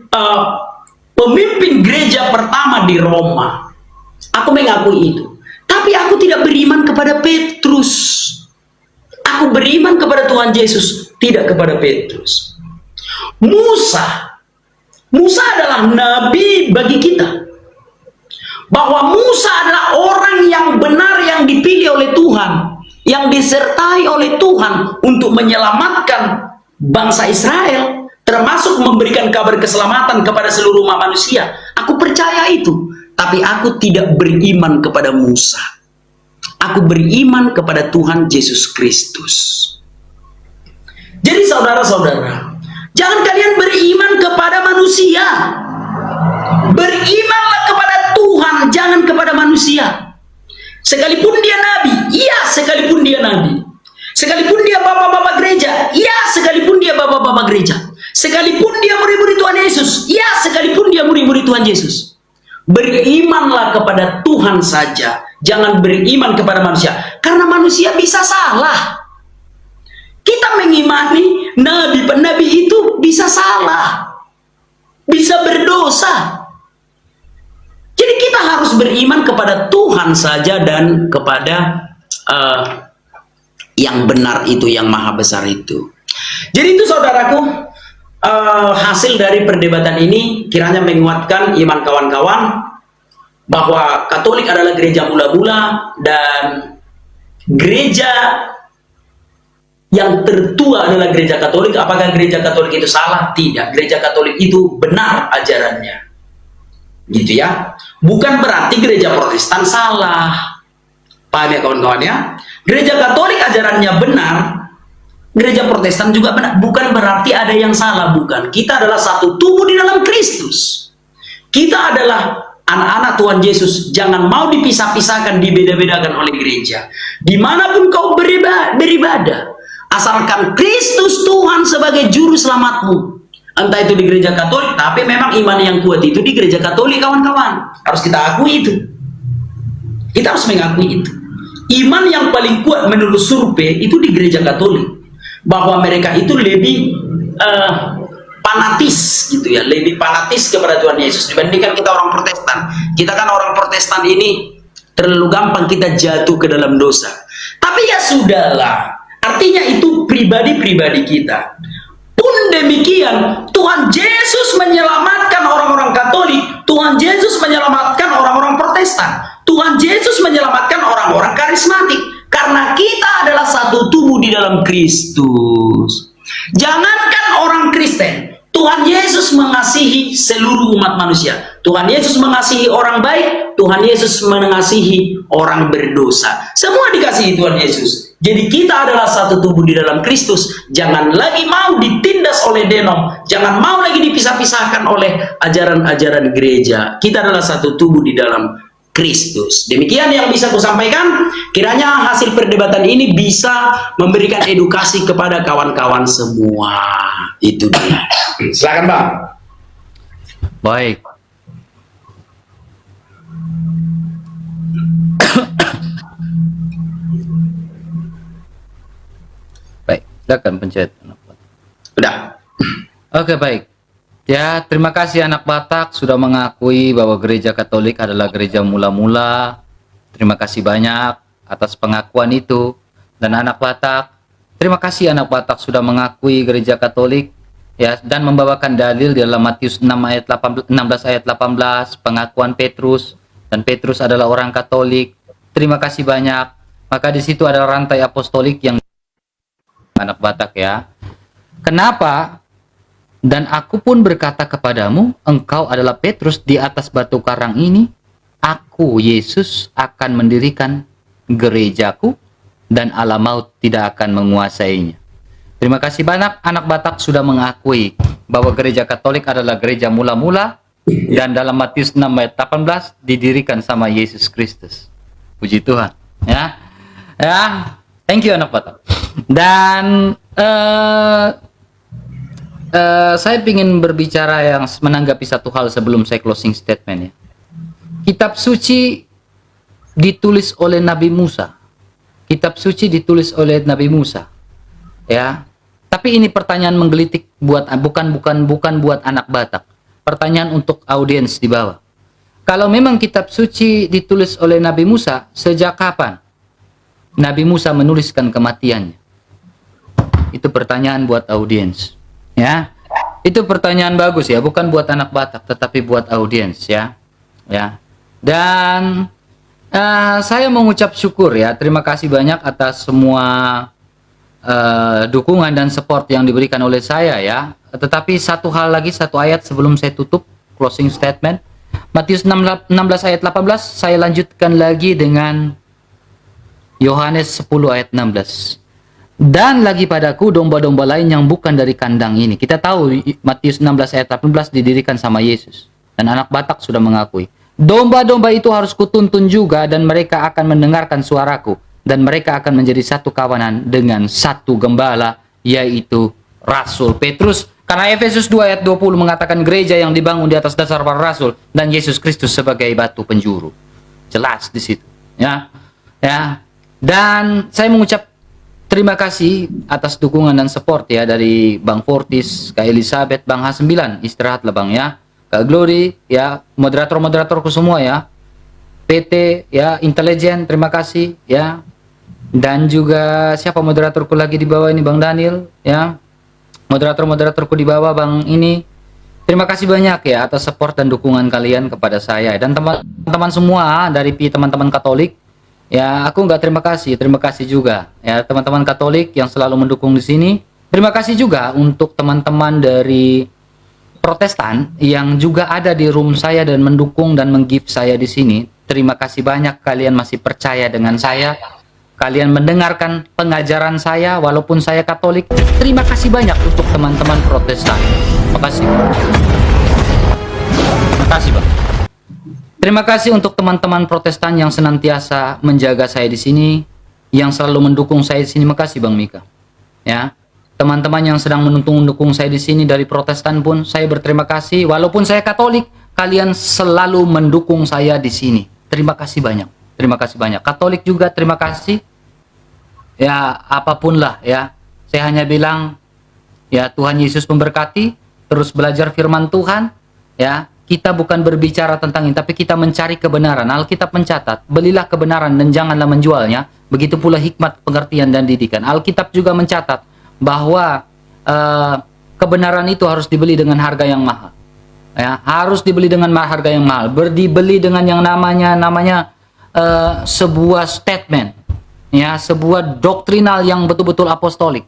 Speaker 1: pemimpin gereja pertama di Roma. Aku mengakui itu. Tapi aku tidak beriman kepada Petrus. Aku beriman kepada Tuhan Yesus, tidak kepada Petrus. Musa adalah nabi bagi kita. Bahwa Musa adalah orang yang benar, yang dipilih oleh Tuhan, yang disertai oleh Tuhan untuk menyelamatkan bangsa Israel, termasuk memberikan kabar keselamatan kepada seluruh umat manusia. Aku percaya itu, tapi aku tidak beriman kepada Musa. Aku beriman kepada Tuhan Yesus Kristus. Jadi saudara-saudara, jangan kalian beriman kepada manusia. Berimanlah kepada Tuhan, jangan kepada manusia. Sekalipun dia nabi, iya, sekalipun dia nabi. Sekalipun dia bapak-bapak gereja, iya, sekalipun dia bapak-bapak gereja. Sekalipun dia murid-murid Tuhan Yesus, iya, sekalipun dia murid-murid Tuhan Yesus. Berimanlah kepada Tuhan saja, jangan beriman kepada manusia. Karena manusia bisa salah. Kita mengimani nabi-nabi itu bisa salah, bisa berdosa. Jadi kita harus beriman kepada Tuhan saja dan kepada yang benar itu, yang maha besar itu. Jadi itu saudaraku, hasil dari perdebatan ini kiranya menguatkan iman kawan-kawan bahwa Katolik adalah gereja mula-mula dan gereja yang tertua adalah gereja Katolik. Apakah gereja Katolik itu salah? Tidak. Gereja Katolik itu benar ajarannya. Gitu ya. Bukan berarti gereja Protestan salah. Paham ya kawan-kawan ya? Gereja Katolik ajarannya benar, gereja Protestan juga benar. Bukan berarti ada yang salah, bukan. Kita adalah satu tubuh di dalam Kristus. Kita adalah anak-anak Tuhan Yesus. Jangan mau dipisah-pisahkan, dibeda-bedakan oleh gereja. Dimanapun kau beribadah, asalkan Kristus Tuhan sebagai juru selamatmu. Entah itu di gereja Katolik, tapi memang iman yang kuat itu di gereja Katolik, kawan-kawan. Harus kita akui itu. Kita harus mengakui itu. Iman yang paling kuat menurut survei itu di gereja Katolik. Bahwa mereka itu lebih fanatis gitu ya, lebih fanatis kepada Tuhan Yesus dibandingkan kita orang Protestan. Kita kan orang Protestan ini terlalu gampang kita jatuh ke dalam dosa. Tapi ya sudahlah. Artinya itu pribadi-pribadi kita. Pun demikian, Tuhan Yesus menyelamatkan orang-orang Katolik, Tuhan Yesus menyelamatkan orang-orang Protestan, Tuhan Yesus menyelamatkan orang-orang karismatik, karena kita adalah satu tubuh di dalam Kristus. Jangankan orang Kristen, Tuhan Yesus mengasihi seluruh umat manusia. Tuhan Yesus mengasihi orang baik, Tuhan Yesus mengasihi orang berdosa. Semua dikasihi Tuhan Yesus. Jadi kita adalah satu tubuh di dalam Kristus. Jangan lagi mau ditindas oleh denom. Jangan mau lagi dipisah-pisahkan oleh ajaran-ajaran gereja. Kita adalah satu tubuh di dalam Kristus. Demikian yang bisa aku sampaikan. Kiranya hasil perdebatan ini bisa memberikan edukasi kepada kawan-kawan semua. Itu dia. Silakan Bang.
Speaker 2: Baik. Baik, silakan pencet.
Speaker 1: Udah.
Speaker 2: Oke, baik. Ya, terima kasih anak Batak sudah mengakui bahwa gereja Katolik adalah gereja mula-mula. Terima kasih banyak atas pengakuan itu. Dan anak Batak, terima kasih anak Batak sudah mengakui gereja Katolik ya, dan membawakan dalil di dalam Matius 6 ayat 16 ayat 18, pengakuan Petrus, dan Petrus adalah orang Katolik. Terima kasih banyak. Maka di situ ada rantai apostolik yang anak Batak ya. Kenapa? Dan aku pun berkata kepadamu, engkau adalah Petrus, di atas batu karang ini aku Yesus akan mendirikan gerejaku, dan alam maut tidak akan menguasainya. Terima kasih banyak anak Batak sudah mengakui bahwa gereja Katolik adalah gereja mula-mula, dan dalam Matius 6 ayat 18 didirikan sama Yesus Kristus. Puji Tuhan ya. Ya, Thank you anak Batak. Dan saya ingin berbicara yang menanggapi satu hal sebelum saya closing statement ya. Kitab suci ditulis oleh Nabi Musa. Kitab suci ditulis oleh Nabi Musa. Ya. Tapi ini pertanyaan menggelitik buat bukan buat anak Batak. Pertanyaan untuk audiens di bawah. Kalau memang kitab suci ditulis oleh Nabi Musa, sejak kapan Nabi Musa menuliskan kematiannya? Itu pertanyaan buat audiens. Ya. Itu pertanyaan bagus ya, bukan buat anak Batak tetapi buat audiens ya. Ya. Dan saya mengucap syukur ya, terima kasih banyak atas semua dukungan dan support yang diberikan oleh saya ya. Tetapi satu hal lagi, satu ayat sebelum saya tutup closing statement. Matius 16 ayat 18, saya lanjutkan lagi dengan Yohanes 10 ayat 16. Dan lagi padaku domba-domba lain yang bukan dari kandang ini. Kita tahu Matius 16 ayat 18 didirikan sama Yesus. Dan anak Batak sudah mengakui. Domba-domba itu harus kutuntun juga dan mereka akan mendengarkan suaraku. Dan mereka akan menjadi satu kawanan dengan satu gembala, yaitu Rasul Petrus. Karena Efesus 2 ayat 20 mengatakan gereja yang dibangun di atas dasar para rasul dan Yesus Kristus sebagai batu penjuru. Jelas di situ. Ya. Ya. Dan saya mengucap terima kasih atas dukungan dan support ya dari Bang Fortis, Kak Elizabeth, Bang H9, istirahatlah Bang ya. Kak Glory, ya, moderator-moderatorku semua ya. PT, ya, intelijen, terima kasih ya. Dan juga siapa moderatorku lagi di bawah ini, Bang Daniel, ya. Moderator-moderatorku di bawah, Bang ini. Terima kasih banyak ya atas support dan dukungan kalian kepada saya dan teman-teman semua dari teman-teman Katolik. Ya, aku nggak terima kasih juga ya teman-teman Katolik yang selalu mendukung di sini. Terima kasih juga untuk teman-teman dari Protestan yang juga ada di room saya dan mendukung dan meng-give saya di sini. Terima kasih banyak kalian masih percaya dengan saya. Kalian mendengarkan pengajaran saya walaupun saya Katolik. Terima kasih banyak untuk teman-teman Protestan. Terima kasih. Terima kasih, Bang. Terima kasih untuk teman-teman Protestan yang senantiasa menjaga saya di sini, yang selalu mendukung saya di sini. Makasih Bang Mika. Ya. Teman-teman yang sedang mendukung saya di sini dari Protestan pun saya berterima kasih. Walaupun saya Katolik, kalian selalu mendukung saya di sini. Terima kasih banyak. Terima kasih banyak. Katolik juga terima kasih. Ya, apapun lah ya. Saya hanya bilang ya Tuhan Yesus memberkati, terus belajar firman Tuhan ya. Kita bukan berbicara tentang ini, tapi kita mencari kebenaran. Alkitab mencatat, belilah kebenaran dan janganlah menjualnya. Begitu pula hikmat, pengertian, dan didikan. Alkitab juga mencatat bahwa kebenaran itu harus dibeli dengan harga yang mahal. Ya, harus dibeli dengan harga yang mahal. Dibeli dengan yang namanya sebuah statement, ya, sebuah doktrinal yang betul-betul apostolik.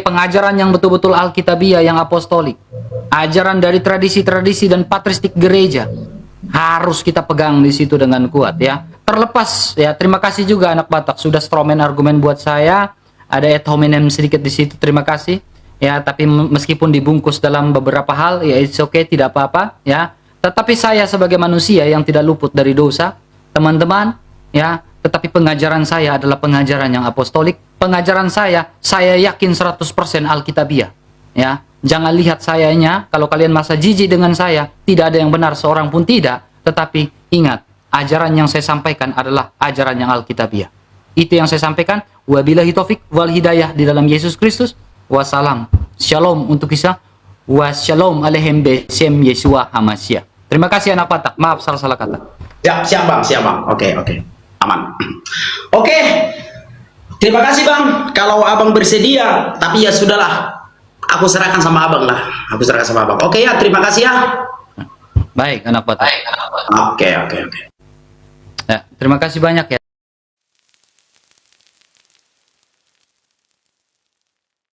Speaker 2: Pengajaran yang betul-betul alkitabiah yang apostolik. Ajaran dari tradisi-tradisi dan patristik gereja harus kita pegang di situ dengan kuat ya. Terlepas ya, terima kasih juga anak Batak sudah stromen argumen buat saya. Ada ad hominem sedikit di situ, terima kasih. Ya, tapi meskipun dibungkus dalam beberapa hal, ya it's okay, tidak apa-apa ya. Tetapi saya sebagai manusia yang tidak luput dari dosa, teman-teman, ya, tetapi pengajaran saya adalah pengajaran yang apostolik. Pengajaran saya yakin 100% alkitabiah. Ya, jangan lihat sayanya, kalau kalian masa jijik dengan saya, tidak ada yang benar seorang pun tidak. Tetapi ingat, ajaran yang saya sampaikan adalah ajaran yang alkitabiah. Itu yang saya sampaikan. Wabillahi taufik wal hidayah di dalam Yesus Kristus. Wassalam. Shalom untuk kita. Wassalom alaihim besem Yesua Hamasya. Terima kasih anak Batak. Maaf salah kata.
Speaker 1: Ya, siap Bang. Oke. Aman. Oke. Terima kasih Bang. Kalau Abang bersedia, tapi ya sudahlah. Aku serahkan sama Abang lah. Oke ya, terima kasih ya.
Speaker 2: Baik, anak Batak.
Speaker 1: Oke.
Speaker 2: Ya, terima kasih banyak ya.